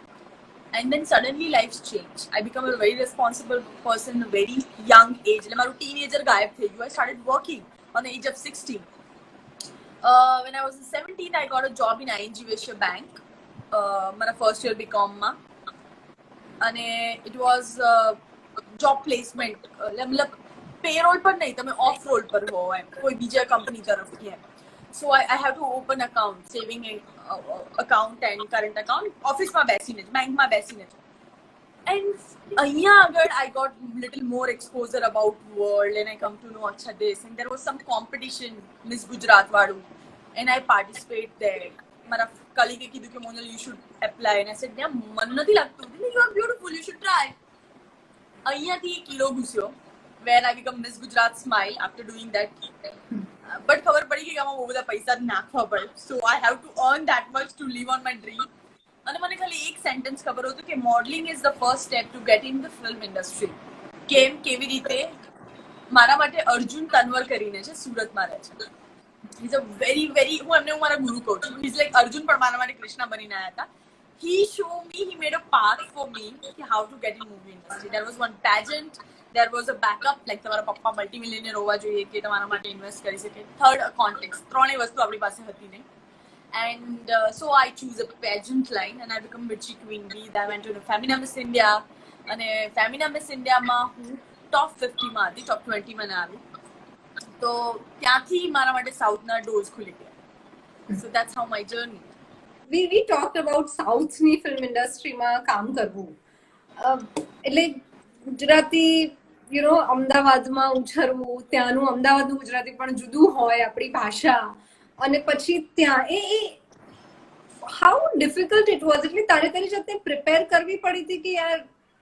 And then suddenly life's changed. I become a very responsible person at a very young age. એટલે મારું ટીનેજર ગાયબ થઈ ગયું. I started working on the age of 16. When I was 17, I got a job in ING Vysya Bank. મારા first year બીકોમમાં, અને it was job placement. મતલબ parole પર નહીં, તમે ઓફ રોલ પર હો એમ, કોઈ બીજા કંપની તરફથી એમ. So I have to open account, saving account and current account, ઓફિસમાં બેસીને જ, બેંકમાં બેસીને જ. એન્ડ અહીંયા આગળ I got little more exposure about world and I come to know અચ્છા દેશ. And there was some competition, miss Gujarat વાળું, એન્ડ આઈ પાર્ટિસિપેટ ધેર. મારા કલીગે કીધું કે મોનલ યુ શુડ એપ્લાય, અને સેડ ત્યાં મન નથી લાગતું, you are beautiful, you should try. અહીંયાથી કિલો ઘૂસ્યો, where I become miss Gujarat smile after doing that. But ખબર પડી કે આમાં બહુ બધા પૈસા નાખવા પડે. So I have to earn that much to live on my dream. અને મને ખાલી એક સેન્ટેન્સ ખબર હતું કે modelling is the first step to get in the film industry. કેવી રીતે? મારા માટે અર્જુન તન્વર કરીને છે, સુરતમાં રહે છે. He's a very હું મારા ગુરુ કહું છું. He's like અર્જુન પણ મારા માટે કૃષ્ણ બનીને આવ્યા હતા. He made a path for me કે how to get in movie industry. There was one pageant, there was a backup, like તમારા પપ્પા મલ્ટીમિલિયનર હોવા જોઈએ કે તમારા માટે ઇન્વેસ્ટ કરી શકે. થર્ડ કોન્ટેક્ટ, ત્રણેય વસ્તુ આપણી પાસે હતી નહીં. And so I choose a pageant line and I become Mirchi Queen Bee. I went to the Femina Miss India, અને Femina Miss India માં હું ટોપ 50 માં હતી, ટોપ 20 માં ના આવી. તો ત્યાંથી મારા માટે સાઉથના ડોર્સ ખુલી ગયા. So that's how my journey. we talked about સાઉથની ફિલ્મ ઇન્ડસ્ટ્રીમાં કામ કરવું. એટલે ગુજરાતી અમદાવાદમાં ઉછરવું, ત્યાંનું અમદાવાદનું ગુજરાતી પણ જુદું હોય, આપણી ભાષા, અને પછી ત્યાં એ હાઉ ડિફિકલ્ટ ઇટ વોઝ. એટલે તારી જાતે પ્રિપેર કરવી પડી હતી કે યાર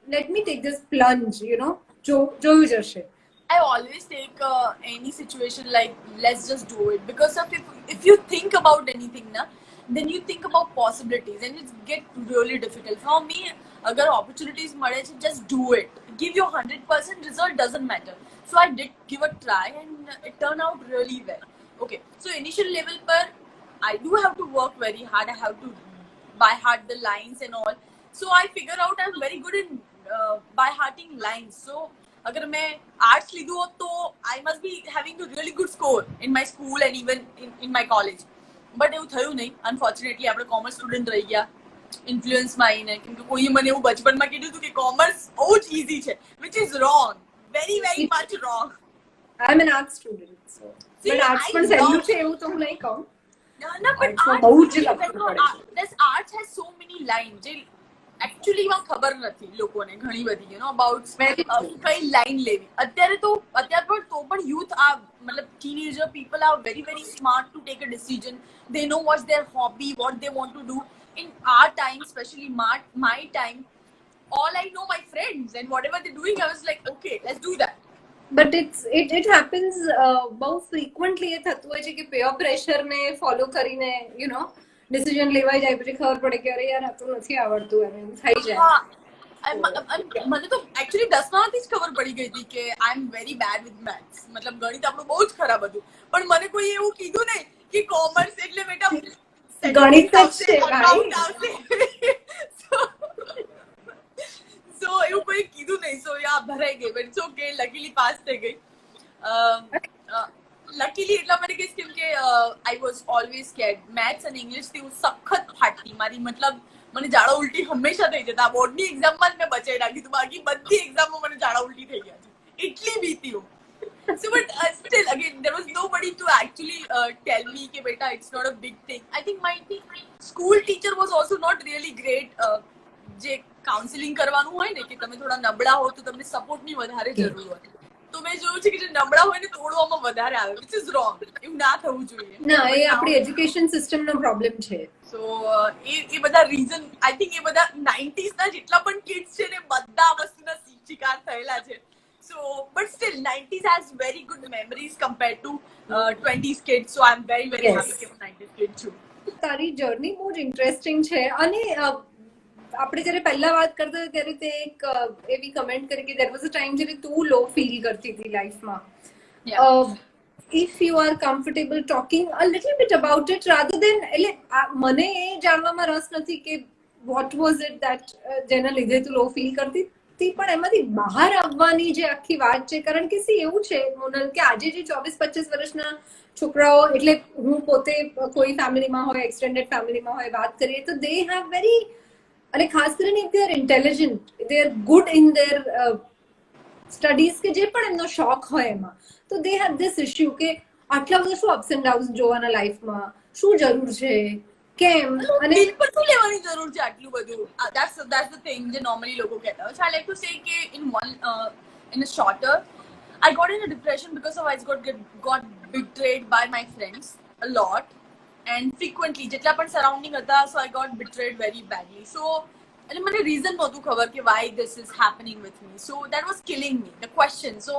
લેટ મી ટેક ધીસ પ્લન્જ, જોયું જશે. I always take any situation like let's just do it, because of if you think about anything na, then you think about possibilities and it get really difficult. For me, agar opportunities male chhe, just do it, give your 100%, result doesn't matter. So I did give a try and it turned out really well. Okay, so initial level par I do have to work very hard. I have to by heart the lines and all. So I figure out I'm very good in by hearting lines. So अगर मैं arts લીધું હોત તો I must be having a really good score in my school and even in my college. But એવું થયું નહીં. Unfortunately આપણે commerce student રહી ગયા ઇન્ફ્લુઅન્સમાં આવીને, કેમ કે કોઈએ મને એવું બચપનમાં કીધું હતું કે કોમર્સ બહુ જ ઇઝી છે, which is wrong, very much wrong. I am an art student, so but arts પણ સહેલું છે એવું તો હું નહીં કહું. ના, but બહુ જ લખવું પડે. this arts has so many lines જે એકચ્યુઅલી માં ખબર નથી લોકોને ઘણી બધી અબાઉટ કઈ લાઈન લેવી. અત્યારે પણ યુથ આ મતલબ teenager people are very smart to take a decision. They know what's their hobby, what they want to do. In our time, especially my time, all I know my friends and whatever they're doing, I was like, okay, let's do that. But it happens બહુ frequently એ થતું હોય છે કે peer pressure ને follow કરીને decision લેવાઈ જાય, પછી ખબર પડે કે અરે યાર આ તો નથી આવડતું, એમ થઈ જાય. મને તો એકચ્યુઅલી 10માંથી જ ખબર પડી ગઈ હતી કે I am very bad with maths. મતલબ ગણિત આપણું બહુ જ ખરાબ હતું, પણ મને કોઈ એવું કીધું નહીં કે કોમર્સ એટલે બેટા ગણિત જ છે ભાઈ. સો એવું કોઈ કીધું નહીં, સો યા ભરાઈ ગઈ, but it's okay, luckily pass થઈ ગઈ. લકીલી એટલા માટે કહીશ કેમ કે I was always scared. Maths અને ઇંગ્લિશ થી હું સખત ફાટતી. મારી મતલબ મને ઝાડા ઉલટી હંમેશા થઈ જતા. બોર્ડની એક્ઝામમાં જ મેં બચાવી રાખી હતું, બાકી બધી એક્ઝામમાં મને ઝાડા ઉલટી થઈ ગયા છે, એટલી બીતી હું. So, but still, again, there was nobody to actually tell me कि बेटा, it's not a big thing. I think my school teacher was also not really great. જે કાઉન્સેલિંગ કરવાનું હોય ને કે તમે થોડા નબળા હો તો તમને સપોર્ટની વધારે જરૂર હોય. તો મેં જોયું છે કે જે નબળા હોય ને તોડવામાં વધારે આવે, which is wrong. એવું ના થવું જોઈએ. ના, એ આપણી એજ્યુકેશન સિસ્ટમનો પ્રોબ્લેમ છે. સો એ બધા રીઝન, આઈ થિંક એ બધા 90s ના જેટલા પણ કિડ્સ છે ને બધા વસ્તુના શિકાર થયેલા છે. So, but still, 90s has very good memories compared to 20s kids. So, I'm very, very happy કે હું 90s kid છું. તારી જર્ની બહુ જ ઇન્ટરેસ્ટિંગ છે. અને આપણે જ્યારે પહેલા વાત કરતા હતા ત્યારે તે એક એવી કમેન્ટ કરી કે there was a time જ્યારે તું લો ફીલ કરતી હતી લાઈફમાં. If you are comfortable talking a little bit about it rather than, એટલે મને એ જાણવામાં રસ નથી કે what was it that જેના લીધે તું લો ફીલ કરતી, પણ એમાંથી બહાર આવવાની જે આખી વાત છે. કારણ કે સી એવું છે મોનલ કે આજે જે 24-25 વર્ષના છોકરાઓ, એટલે હું પોતે કોઈ ફેમિલીમાં હોય, એક્સટેન્ડેડ ફેમિલીમાં હોય, વાત કરીએ તો દે હેવ વેરી, અને ખાસ કરીને if they are intelligent, they are good in their studies કે જે પણ એમનો શોખ હોય એમાં, તો દે હેવ ધીસ ઇશ્યુ કે આટલા બધા શું અપ્સ એન્ડ ડાઉન્સ જોવાના લાઈફમાં, શું જરૂર છે, કેમ, અને બિલકુલ શું લેવાની જરૂર છે આટલું બધું. That's the thing જે normally લોકો કહેતા હોય. So I like to say કે in a shorter, I got in a depression because of I got betrayed by my friends a lot and frequently. જેટલા પણ સરાઉન્ડિંગ હતા, so I got betrayed very badly. So અને મને reason નહોતું ખબર કે why this is happening with me. So that was killing me, the question. So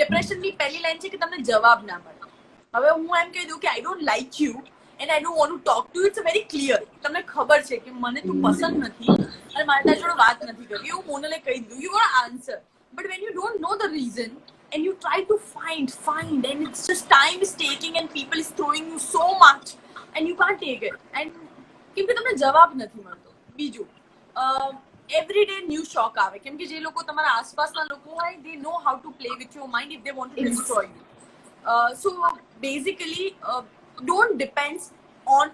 depression ની પહેલી લાઈન છે કે તમને જવાબ ના મળે. હવે હું એમ કહી દઉં કે I don't like you and I don't want to talk to you. It's very clear. તમને ખબર છે કે મને તું પસંદ નથી અને મારે તારી જોડે વાત નથી કરવી, એવું મોનલે કહી દીધું. You got to answer. But when you don't know the reason and you try to find and it's just time is taking and people is throwing you so much and you can't take it. And કેમ કે તમને જવાબ નથી મળતો. બીજું, every day new shock આવે કેમ કે જે લોકો તમારા આસપાસના લોકો હોય, they know how to play with your mind if they want to destroy you. So basically don't depend on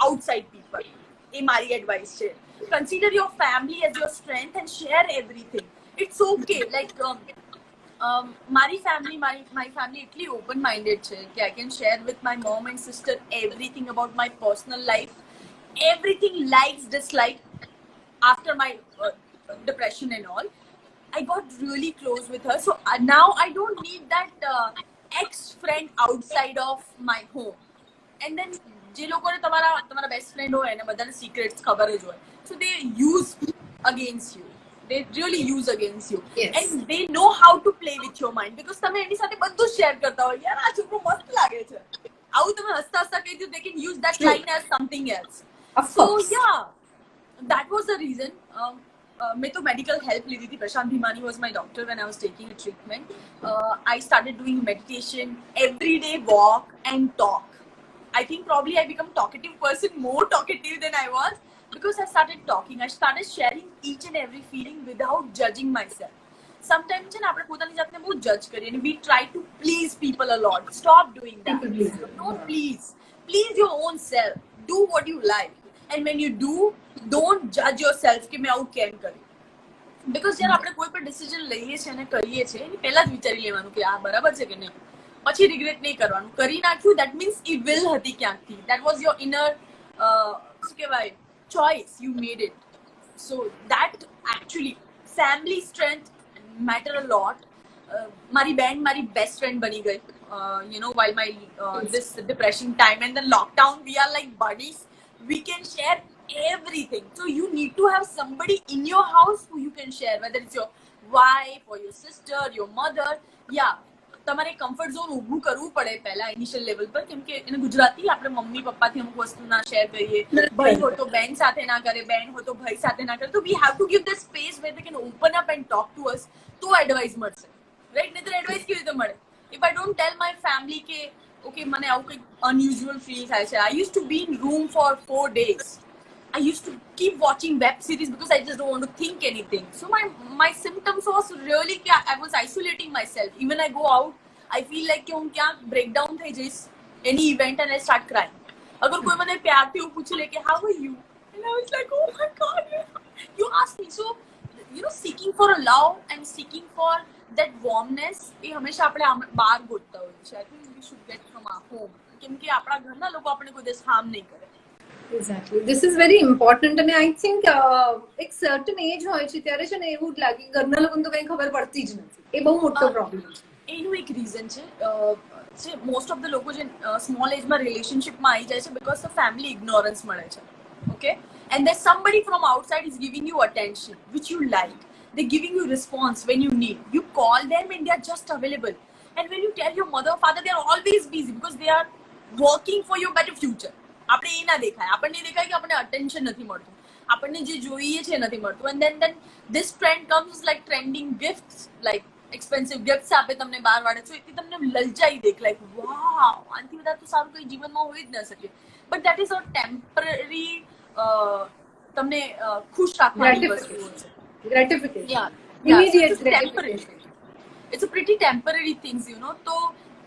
outside people. એ મારી એડવાઇસ છે. Consider your family as your strength and share everything. It's okay. Like my family એટલી open minded છે કે I can share with my mom and sister everything about my personal life, everything, likes, dislikes. After my depression and all, I got really close with her. So now I don't need that ex-friend outside of my home. And then જે લોકોને તમારા best friend હોય એને બધાને secrets ખબર જ હોય, so they use against you. They really use against you. Yes. And they know how to play with your mind because તમે એની સાથે બધું શેર કરતા હોય. યાર આ છોકરો મસ્ત લાગે છે, આવું તમે હસતા હસતા કહી દો, they can use that line as something else. Of So course. yeah, that was the reason. मैं तो medical help ली थी. Prashant Bhimani was my doctor when I was taking a treatment. I started doing meditation, everyday walk and talk. I think probably I become talkative person, more talkative than I was because I started talking. I started sharing each and every feeling without judging myself. Sometimes છે ને આપણે પોતાની જાતને બહુ જજ કરીએ and we try to please people a lot. Stop doing that. Don't please your own self. Do what you like. And when you do, don't judge yourself કે મેં આવું કેમ કર્યું. Because જ્યારે આપણે કોઈ પણ ડિસિઝન લઈએ છીએ અને કરીએ છીએ એની પહેલા જ વિચારી લેવાનું કે આ બરાબર છે કે નહીં, પછી રિગ્રેટ નહીં કરવાનું. કરી નાખ્યું, that means એ will હતી ક્યાંકથી. That was your inner શું કહેવાય choice, you made it. So that actually family strength matter a lot. મારી બેન મારી બેસ્ટ ફ્રેન્ડ બની ગઈ, you know, while my this depression time and then lockdown, we are like buddies. We can share everything. So you need to have somebody in your house who you can share, whether it's your wife or your sister, your mother. Yeah, તમારે comfort zone ઊભું કરવું પડે પહેલા initial level પર, કેમ કે એને ગુજરાતી આપણે મમ્મી પપ્પાથી અમુક વસ્તુ ના શેર કરીએ, ભાઈ હોય તો બેન સાથે ના કરે, બેન હોય તો ભાઈ સાથે ના કરે. તો we have to give the space where they can open up and talk to us, તો એડવાઇસ મળશે, રાઈટ? નહીતર એડવાઇસ કેવી રીતે મળે? If I don't tell my family કે ઓકે મને આવું કંઈક અનયુઝ્યુઅલ ફીલ થાય છે, I use to be in room for 4 days I used to keep watching web series because I just don't want to think anything. So my symptoms was really I was isolating myself. Even I go out, I feel like कि હું ક્યાં breakdown થઈ જઈશ any event and I start crying. अगर कोई મને प्यारથી એવું પૂછી લે કે how are you, and I was like, oh my god, you asked me. So seeking for a love and seeking for that warmness એ હંમેશા આપણે બહાર ગોતતા હોઈએ છીએ. I think we should get from our home, કેમ કે આપણા ઘરના લોકો આપણે કોઈ દિવસ harm નહીં કરે. Exactly. This is very important and I think એક certain age હોય છે ત્યારે છે ને એવું જ લાગે ઘરના લોકોને તો કંઈ ખબર પડતી જ નથી. એ બહુ મોટો પ્રોબ્લેમ છે. એનું એક રીઝન છે મોસ્ટ ઓફ ધ લોકો જે સ્મોલ એજમાં રિલેશનશિપમાં આવી જાય છે બીકોઝ ધ ફેમિલી ઇગ્નોરન્સ મળે છે. Okay, and there's somebody from outside is giving you attention which you like. They're giving you response when you need. You call them and they are just available. And when you tell your mother or father, they are always busy because they are working for your better future. આપણે એ ના દેખાય, આપણને દેખાય કે આપણને attention નથી મળતું, આપણને જે જોઈએ છે નથી મળતું. And then this trend comes like trending gifts, like expensive gifts આપે તમને બહાર વાળે છે, એટલે તમને લલચાઈ દેખ, like wow, આનાથી વધારે તો સારું કંઈ જીવનમાં હોઈ જ ન શકે. But that is a temporary તમને ખુશ રાખવાની વસ્તુ છે. Gratification. Yeah, Immediate so it's temporary. gratification. It's a pretty temporary things, તો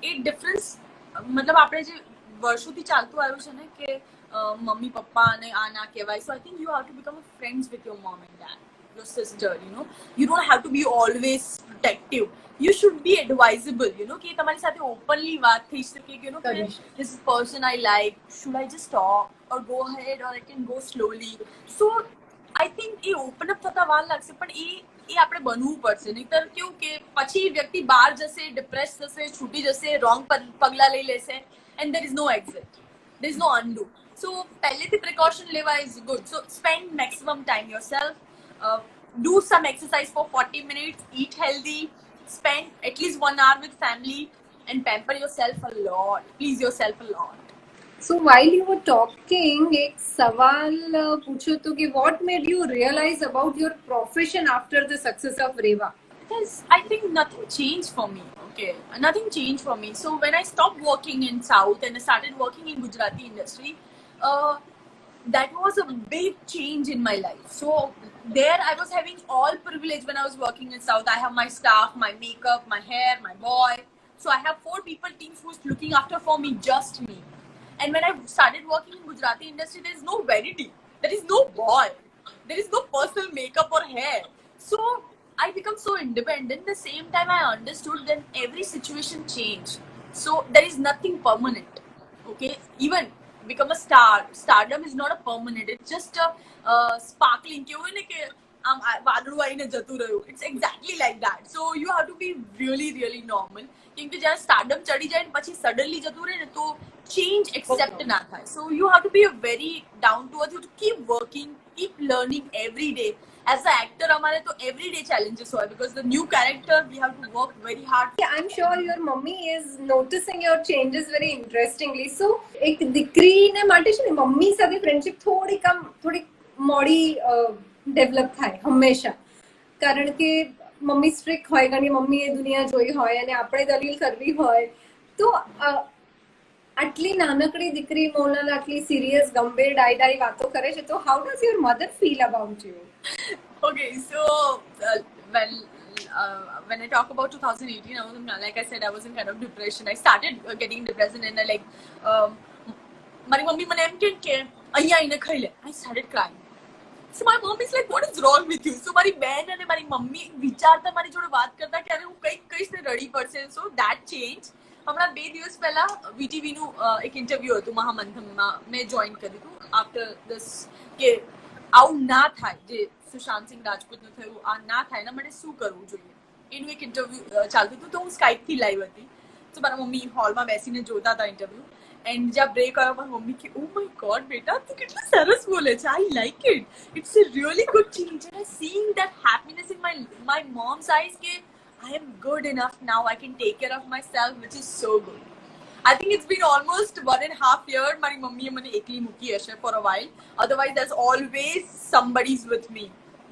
એ ડિફરન્સ મતલબ આપણે જે વર્ષોથી ચાલતું આવ્યું છે ને કે મમ્મી પપ્પા અને આ ના કહેવાય. So I think you have to become friends with your mom and dad, your sister. You don't have to be always protective. You should be advisable, કે તમારી સાથે ઓપનલી વાત થઈ શકે કે this person I like, should I just talk or go ahead or I can go slowly. So I think A open up થતા વાર લાગશે, પણ એ આપણે બનવું પડશે. નહીતર કેવું કે પછી વ્યક્તિ બહાર જશે, ડિપ્રેસ થશે, છૂટી જશે, રોંગ પગલા લઈ લેશે, and there is no exit, there is no undo. So પહેલેથી precaution લેવા is good. So spend maximum time yourself, do some exercise for 40 minutes, eat healthy, spend at least 1 hour with family and pamper yourself a lot. Please yourself a lot. So while you were talking, एक सवाल पूछो तो कि what made you realize about your profession after the success of Reva? Because I think nothing changed for me. Okay, nothing changed for me. So when I stopped working in South and I started working in Gujarati industry, that was a big change in my life. So there I was having all privilege when I was working in South. I have my staff, my makeup, my hair, my boy. So I have 4 people teams who's looking after for me, just me. And when I started working in Gujarati industry, there is no vanity, there is no boy, there is no personal makeup or hair. So I become so independent. The same time I understood that every situation change. So there is nothing permanent. Okay, even become a star. Stardom is not a permanent. It's just a sparkling. કેવું ને કે આમ વાદળું આવીને જતું રહ્યું. It's exactly like that. So you have to be really really normal. કેમ કે જ્યારે સ્ટારડમ ચડી જાય ને પછી સડનલી જતું રહે ને તો change accept ના થાય. So you have to be a very down to earth. You have to keep working, keep learning every day. As an actor, અમારે તો everyday challenges હોય because the new character we have to work very hard. Yeah, I'm sure your mummy is noticing your changes very interestingly. So એક દીકરીને માટે છે ને mummy સાથે friendship થોડી મોડી ડેવલપ થાય હંમેશા, કારણ કે મમ્મી સ્ટ્રિક્ટ હોય, કારણ કે મમ્મીએ દુનિયા જોઈ હોય અને આપણે દલીલ કરવી હોય. તો આટલી નાનકડી દીકરી મોનલ આટલી સિરિયસ ગંભીર ડાઈ વાતો કરે છે, તો how does your mother feel about you? Okay, so when I talk about 2018, I was like I said, I was in kind of depression. I started getting depressed and I like મારી mummy મને એમ કે અહીંયા આવીને ખાઈ લે. I started crying. So my mom is like, what is wrong with you? So મારી બેન અને મારી મમ્મી વિચારતા મારી જોડે વાત કરતા કે અરે હું કંઈક કહીશ ને રડી પડશે. So that changed. હમણાં 2 દિવસ પહેલા VTV નું એક ઇન્ટરવ્યુ હતું મહામંથનમાં, મેં જોઈન કર્યું હતું આફ્ટર ધીસ કે આવું ના થાય જે સુશાંત સિંહ રાજપૂતનું થયું, આ ના થાય એના માટે શું કરવું જોઈએ એનું એક ઇન્ટરવ્યુ ચાલતું હતું. તો હું સ્કાઇપથી લાઈવ હતી. તો મારા મમ્મી હોલમાં બેસીને જોતા હતા ઇન્ટરવ્યુ. એન્ડ જ્યાં બ્રેક આવ્યો મારી મમ્મી કે ઓ માય ગોડ બેટા તું કેટલું સરસ બોલે છે, I like it, it's a really good change. And I seeing that happiness in my mom's eyes કે I am good enough now, I can take care of myself, which is so good. I think it's been almost 1.5 years મારી મમ્મીએ મને એકલી મૂકી હશે for a while. Otherwise there's always somebody's with me.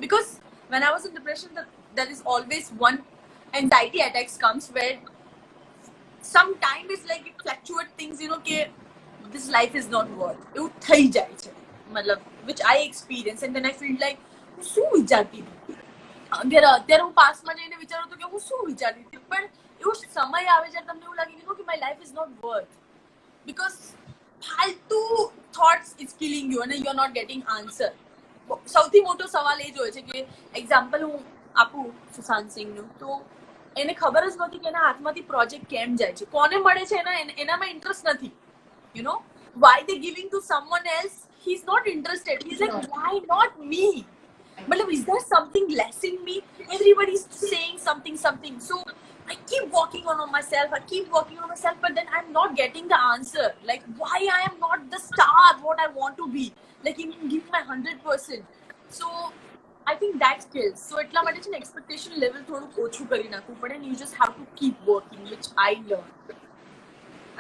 Because when I was in depression, there is always one anxiety attacks comes where sometimes it's like it fluctuate things, કે this life is not worth. એવું થઈ જાય છે. મતલબ which I experience and then I feel like હું શું વિચારતી હતી અત્યારે હું પાસ્ટમાં જઈને વિચારું તો કે હું શું વિચારતી હતી પણ એવો સમય આવે જ્યારે તમને એવું લાગે કે my life is not worth because फालतू thoughts is killing you and you're not getting answer. સૌથી મોટો સવાલ એ જ હોય છે કે એક્ઝામ્પલ હું આપું સુશાંત સિંહનું તો એને ખબર જ નહોતી કે એના હાથમાંથી પ્રોજેક્ટ કેમ જાય છે કોને મળે છે એનામાં ઇન્ટરેસ્ટ નથી you know why they giving to someone else he's not interested he's like why not me matlab is there something less in me everybody's saying something so I keep working on myself but then I'm not getting the answer like why I am not the star what I want to be like in give my 100% so I think that skills so એટલા માટે છે ને expectation level થોડું ઓછું કરી નાખવું પડે and you just have to keep working which I learned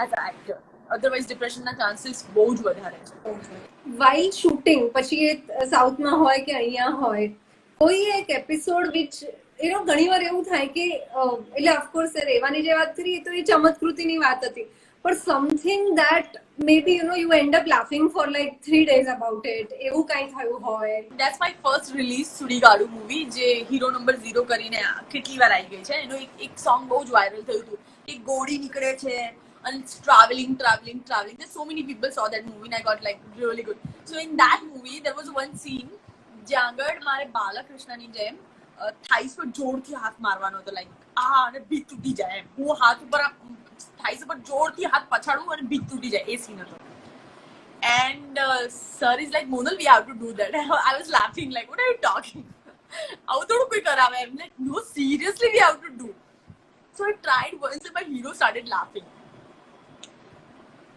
as an actor otherwise depression ના chances બહુ જ વધારે છે while shooting પછી એ સાઉથમાં હોય કે અહીંયા હોય કોઈ એક એપિસોડ which you know ઘણી વાર એવું થાય કે એટલે ઓફકોર્સ રેવાની જે વાત કરી તો એ ચમત્કૃતિની વાત હતી but something that maybe you know you end up laughing for like 3 days about it એવું કાંઈ થયું હોય that's my first release Sudigadu movie જે હીરો નંબર 0 કરીને કેટલી વાર આવી ગઈ છે એનો એક સોંગ બહુ જ વાયરલ થયું હતું એક ગોળી નીકળે છે and it's traveling there's so many people saw that movie and I got like really good so in that movie there was one scene જ્યાં આગળ મારે બાલકૃષ્ણની જેમ થાઈસ પર જોરથી હાથ મારવાનો હતો લાઈક અને ભીત તૂટી જાય એમ હું હાથ ઉપર થાઈસ ઉપર જોરથી હાથ પછાડું અને ભીત તૂટી જાય એ સીન હતો and sir is like Monal we have to do that I was laughing like what are you talking આવું થોડું કોઈ કરાવે એમ like no seriously we have to do so I tried once and my hero started laughing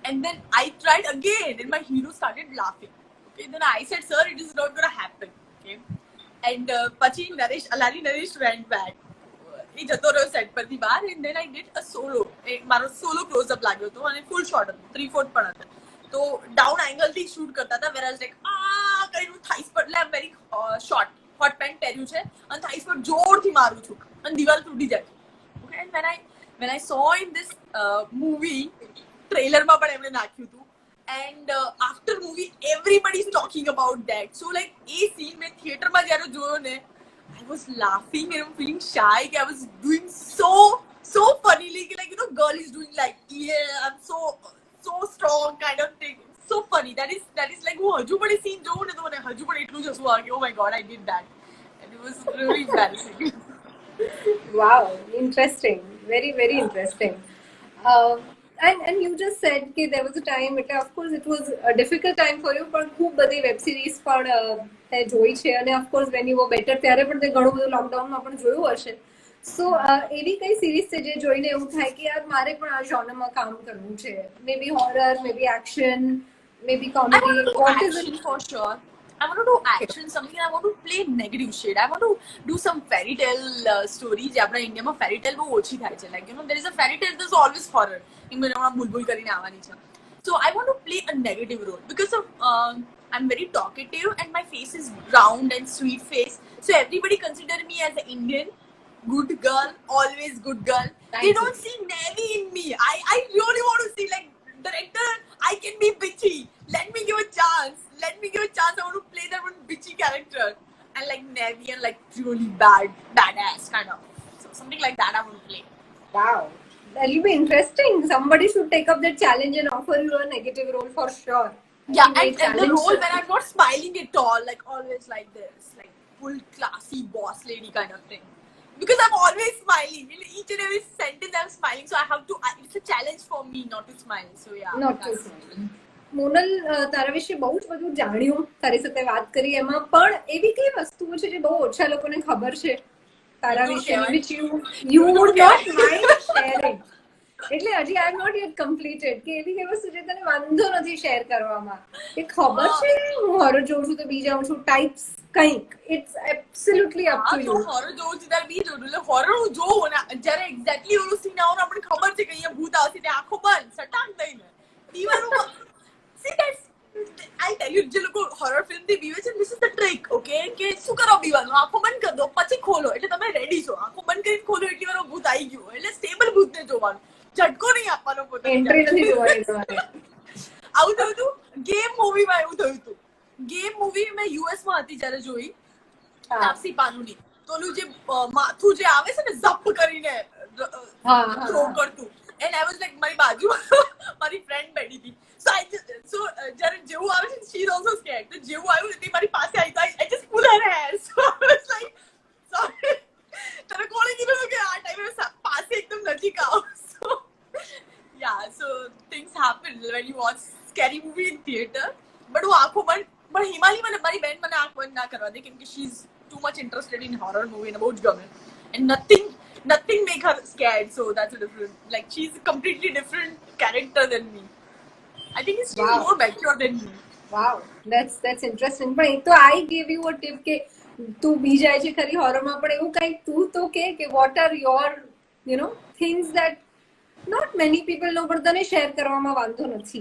and then I tried again and my hero started laughing okay then I said sir it is not gonna happen okay and પછી Naresh went back એ જતો રહ્યો set પરથી બહાર and then I did a solo મારો solo close up લાગ્યો હતો અને ફૂલ shot હતો 3/4 પણ હતો તો ડાઉન એંગલ થી શૂટ કરતા હતા whereas like કરીને થાઈસ પર એટલે વેરી શોર્ટ હોટ પેન્ટ પહેર્યું છે અને થાઈસ પર જોરથી મારું છું અને દિવાલ તૂટી જાય okay and when I saw in this movie trailer માં પણ એમણે નાખ્યું હતું and after movie everybody is talking about that so like a scene મેં theater માં જ્યારે જોયો ને I was laughing and I'm feeling shy I was doing so funnily like you know girl is doing like yeah I'm so strong kind of thing so funny that is like હું હજુ પણ એ scene જોઉં ને તો મને હજુ પણ એટલું જ હસવું આવે oh my god I did that and it was really embarrassing wow interesting very very interesting and you just said that there was a time of course it was a difficult time for you but ખૂબ બધી web series પણ તે જોઈ છે અને of course when you were better ત્યારે પણ તે ઘણું બધું લોકડાઉનમાં પણ જોયું હશે સો એવી કઈ સિરીઝ છે જે જોઈને એવું થાય કે યાર મારે પણ આ જોનરમાં કામ કરવું છે maybe horror maybe action maybe comedy what is it for sure I want to do action something I want to play negative shade I want to do some fairy tale story જે આપણા ઇન્ડિયામાં fairy tale બહુ ઓછી થાય છે like you know there is a fairy tale there's always horror ઇંગ્લિશમાં બુલબુલ કરીને આવવાની છે so I want to play a negative role because of I'm very talkative and my face is round and sweet face so everybody consider me as an Indian good girl always good girl they don't see Navy in me I really want to see like director I can be bitchy let me give a chance I want to play that one bitchy character and like Navy and like really badass kind of so something like that I want to play wow that'll be interesting somebody should take up that challenge and offer you a negative role for sure yeah and the role when I'm not smiling at all like always like this like full classy boss lady kind of thing because I'm always smiling in each and every sentence I'm smiling so I have to it's a challenge for me not to smile so yeah not to smile Monel તારા વિશે બહુ જ બધું જાણ્યું તારી સાથે વાત કરી એમાં પણ એવી કઈ વસ્તુઓ છે જે બહુ ઓછા લોકોને ખબર છે તારા વિશે which you would not mind sharing એટલે હજી I am not yet completed કે એવી કઈ વસ્તુ જે તને વાંધો નથી શેર કરવામાં કે ખબર છે હું હોરર જોઉં છું તો બી જાઉં છું ટાઈપ્સ કંઈક it's absolutely up to you horror જોઉં છું ત્યારે બી જોઉં એટલે હોરર હું જોઉં ને જ્યારે એક્ઝેક્ટલી ઓલું સીન આવું ને આપણને ખબર છે કે અહીંયા ભૂત આવશે તે આંખો બંધ સટાક દઈને દીવાનું see that's I tell you જે લોકો હોરર ફિલ્મ થી બીવે છે this is the trick okay કે શું કરો બીવાનું આંખો બંધ કરી દો પછી ખોલો એટલે તમે રેડી છો આંખો બંધ કરીને ખોલો એટલી વાર ભૂત આવી ગયું એટલે સ્ટેબલ ભૂતને જોવાનું ઝટકો નહીં આપવાનો પોતાને એન્ટ્રી નથી જોવાની તમારે આવું થયું હતું ગેમ મૂવીમાં એવું થયું હતું ગેમ મૂવી મેં યુએસ માં હતી જ્યારે જોઈ, હા. તાપસી પાનુની. તો ઓલું જે માથું જે આવે છે ને ઝપ કરીને થ્રો કરતું, એન્ડ આઈ વોઝ લાઈક મારી બાજુ મારી ફ્રેન્ડ બેઠી હતી. સો જ્યારે જેવું આવે છે શી ઇઝ ઓલ્સો સ્કેર્ડ. તો જેવું આવ્યું ને તે મારી પાસે આવી તો I just pull her hair. So I was like sorry, તને કોણે કીધું કે આ ટાઈમે પાસે એકદમ નજીક આવો. સો yeah, so things happen when you watch scary movie in theater. But वो आँखों बंद, but हिमाली मैंने मारी बहन मैंने आँख बंद ना करवा दी क्योंकि she is too much interested in horror movie and बहुत गमे, and nothing make her scared. So that's a different, like she's a completely different character than me. I think she's Wow. more mature than me. Wow, that's interesting. પણ એ તો I gave you a tip કે તું બી જાય છે ખરી હોરરમાં, પણ એવું કંઈક તું તો કે what are your things that not many people know પણ તને શેર કરવામાં વાંધો નથી.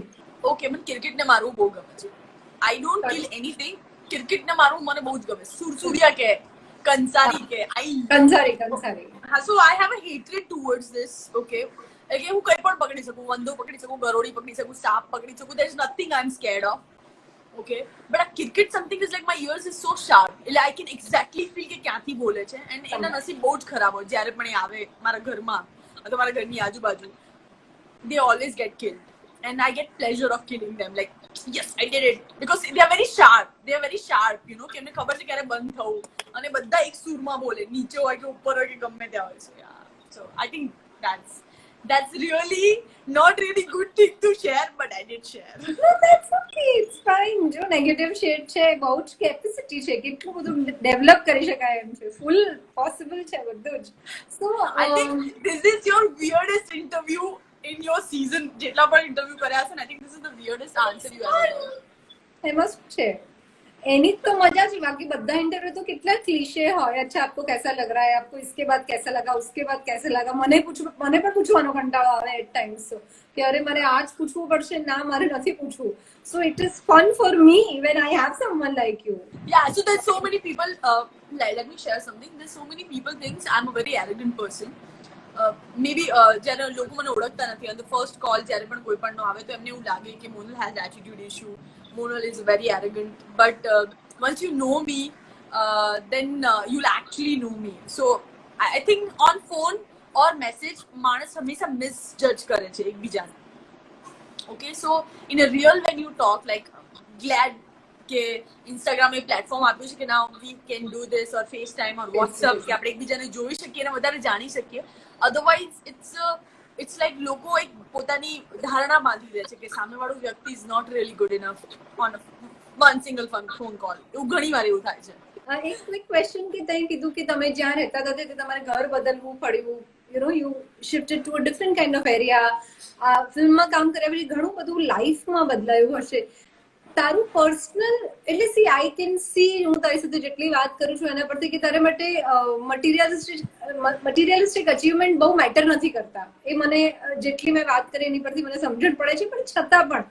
Okay, મને ક્રિકેટ ને મારવું બહુ ગમે છે. I don't kill anything. Cricket ને મારવું મને બહુ જ ગમે. સુરસુરિયા કે કંસારી કે Kansari. So I have a hatred towards this. Okay, like હું કઈ પણ પકડી શકું, વંદો પકડી શકું, ગરોળી પકડી શકું, સાપ પકડી શકું. There is nothing I'm scared of. Okay, but a cricket something is like my ears is so sharp. એટલે I can exactly feel કે ક્યાંથી બોલે છે, and એના નસીબ બહુ જ ખરાબ હોય જ્યારે પણ એ આવે મારા ઘરમાં અથવા મારા ઘરની આજુબાજુ. They always get killed, and I get pleasure of killing them. Like, yes, I did it because they are very sharp. They are very sharp, you know. કે એમને ખબર છે ક્યારે બંધ થવું, અને બધા એક સૂરમાં બોલે, નીચે હોય કે ઉપર હોય કે ગમે ત્યાં હોય. So yeah, so I think that's really not really good thing to share, but I did share. No, that's okay. It's fine. જો નેગેટિવ શેડ છે, બહુ જ કેપેસિટી છે, કેટલું બધું ડેવલપ કરી શકાય એમ છે, ફૂલ પોસિબલ છે બધું જ. સો I think this is your weirdest interview in your season. જેટલા પણ ઇન્ટરવ્યુ કર્યા છે ને, I think this is the weirdest answer you ever done. Famous છે એની તો મજા છે. બાકી બધા इंटरव्यू तो कितना क्लीशे હોય. अच्छा आपको कैसा लग रहा है, आपको इसके बाद कैसा लगा, उसके बाद कैसे लगा. મને પણ પૂછવાનો કંટાળો આવે એટ ટાઈમ્સ કે અરે મારે આજ પૂછવું પડશે, ના મારે નથી પૂછવું. So it is fun for me when I have someone like you. Yeah, so there's so many people, let me share something. There's so many people thinks I'm a very arrogant person. Maybe જ્યારે લોકો મને ઓળખતા નથી, અને first call જ્યારે પણ કોઈ પણ નો આવે તો એમને એવું લાગે કે Monel has attitude issue, Monal is very arrogant. But once you know me, then you'll actually know me. So I think on phone or message માણસ હંમેશા misjudge કરે છે એકબીજાને. Okay, so in a real when you talk, like glad કે Instagram એ platform આપ્યું છે કે now we can do this or FaceTime or WhatsApp કે આપણે એકબીજાને જોઈ શકીએ અને વધારે જાણી શકીએ. Otherwise it's like લોકો એક પોતાની ધારણા બાંધી દે છે કે સામેવાળું વ્યક્તિ is not really good enough on one single phone call. એવું ઘણી વાર એવું થાય છે. એક ક્વિક ક્વેશ્ચન કે તમે કીધું કે તમે જ્યાં રહેતા હતા તે તમારે ઘર બદલવું પડ્યું, you shifted to a different kind of area. ફિલ્મમાં કામ કર્યા પછી ઘણું બધું લાઈફમાં બદલાયું હશે. તારું પર્સનલ એટલે સી આઈ કેન સી, હું તારી સાથે જેટલી વાત કરું છું એના પરથી કે તારા માટે મટીરિયલિસ્ટિક અચીવમેન્ટ બહુ મેટર નથી કરતા. એ મને જેટલી મેં વાત કરી એની પરથી મને સમજણ પડે છે. પણ છતાં પણ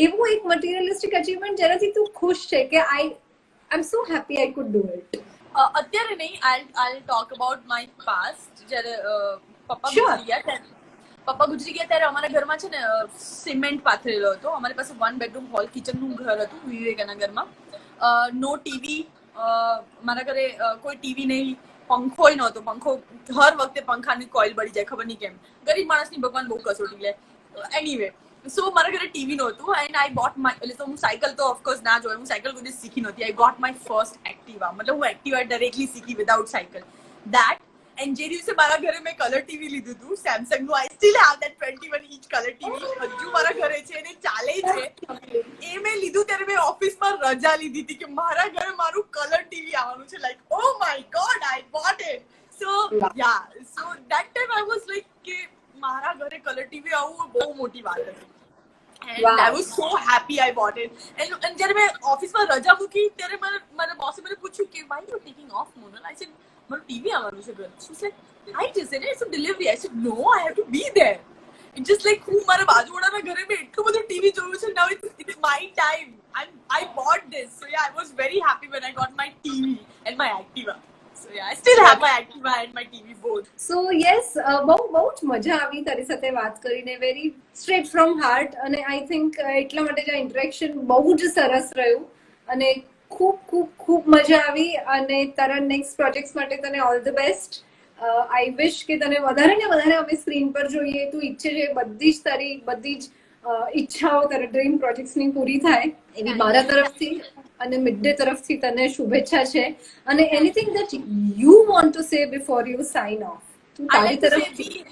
એવું એક મટીરિયલિસ્ટિક અચીવમેન્ટ જેનાથી તું ખુશ છે કે I am so happy I could do it. અત્યારે નહીં, I'll talk about my past. જ્યારે પપ્પા ગુજરી ગયા ત્યારે અમારા ઘરમાં છે ને સિમેન્ટ પાથરેલો હતો. અમારી પાસે 1 bedroom હોલ કિચનનું ઘર હતું વિવેકાનગરમાં. નો ટીવી, મારા ઘરે કોઈ ટીવી નહીં, પંખો નહોતો. પંખો હર વખતે પંખાની કોઇલ બળી જાય, ખબર નહીં કેમ. ગરીબ માણસની ભગવાન બહુ કસોટી લે. એનીવે, સો મારા ઘરે ટીવી નહોતું, એન્ડ આઈ બોટ માય, એટલે તો હું સાયકલ તો ઓફકોર્સ ના જોયું, હું સાયકલ કોઈ શીખી નહોતી. I got my first Activa, મતલબ હું એક્ટિવા ડાયરેક્ટલી શીખી વિધાઉટ સાયકલ. દેટ, એન્ડ જે દિવસે મારા ઘરે મેં કલર ટીવી લીધું હતું સેમસંગ નું, I still have that 21 inch colour TV, હજુ મારા ઘરે છે અને ચાલે છે. એ મેં લીધું ત્યારે મેં ઓફિસમાં રજા લીધી હતી કે મારા ઘરે મારું કલર ટીવી આવવાનું છે. Like oh my God, I bought it. So yeah, so that time I was like કે મારા ઘરે કલર ટીવી આવવું બહુ મોટી વાત હતી. And I was so happy I bought it. And જ્યારે મેં ઓફિસમાં રજા મૂકી ત્યારે મારા બોસે મને પૂછ્યું કે why you taking off, Monal? I said મારું ટીવી આવવાનું છે ઘરે. She said I just said it's a delivery. I said no, I have to be there. It's just like હું મારા બાજુવાળાના ઘરે મેં એટલું બધું ટીવી જોયું છે. Now it's my time. I bought this. So yeah, I was very happy when I got my TV and my Activa. So yeah, I still have my Activa and my TV both. So yes, બહુ જ મજા આવી તારી સાથે વાત કરીને. Very straight from heart. અને I think એટલા માટે જ આ ઇન્ટરેક્શન બહુ જ સરસ રહ્યું. અને ખૂબ ખૂબ ખૂબ મજા આવી અને તારા નેક્સ્ટ પ્રોજેક્ટ્સ માટે તને ઓલ ધ બેસ્ટ. આઈ વિશ કે તને વધારે ને વધારે અમે સ્ક્રીન પર જોઈએ. તું ઈચ્છે છે બધી જ તારી બધી જ ઈચ્છાઓ તારા ડ્રીમ પ્રોજેક્ટ્સની પૂરી થાય એવી મારા તરફથી અને મિડ ડે તરફથી તને શુભેચ્છા છે. અને anything that you want to say before you sign off, તું I તારી like to say તરફથી.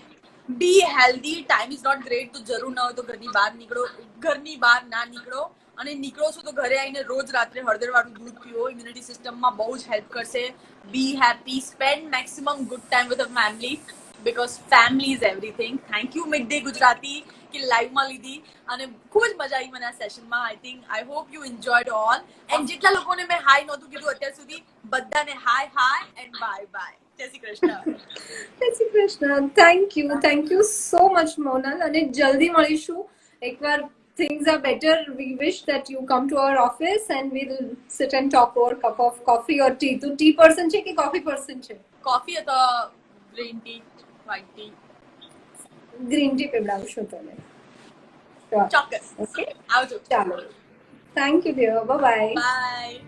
be healthy. Time is not great. તો જરૂર ના હોય તો ઘરની બહાર નીકળો, ઘરની બહાર ના નીકળો, અને નીકળો છો તો ઘરે આવીને રોજ રાત્રે હળદર વાળું દૂધ પીવો. ઇમ્યુનિટી સિસ્ટમમાં બહુ જ હેલ્પ કરશે. બી happy, spend maximum good time with a family, because family is everything. Thank you mid day Gujarati કે લાઈવમાં લીધી, અને ખૂબ જ મજા આવી મને આ સેશનમાં. I hope you enjoyed all. And જેટલા લોકોને મેં હાય નહોતું કીધું અત્યાર સુધી, બધાને હાય એન્ડ બાય. જય શ્રી કૃષ્ણ. જય Shri Krishna. Thank you so much Monel. અને જલ્દી મળીશું એકવાર. Things are better. We wish that you come to our office and we'll sit and talk over a cup of coffee or tea. તું ટી પર્સન છે કે coffee person છે? Coffee અથવા green tea, white tea? Green tea પીવડાવશું તને. ચોક્કસ. Okay, આવજો. ચાલો. Thank you dear. Bye. By.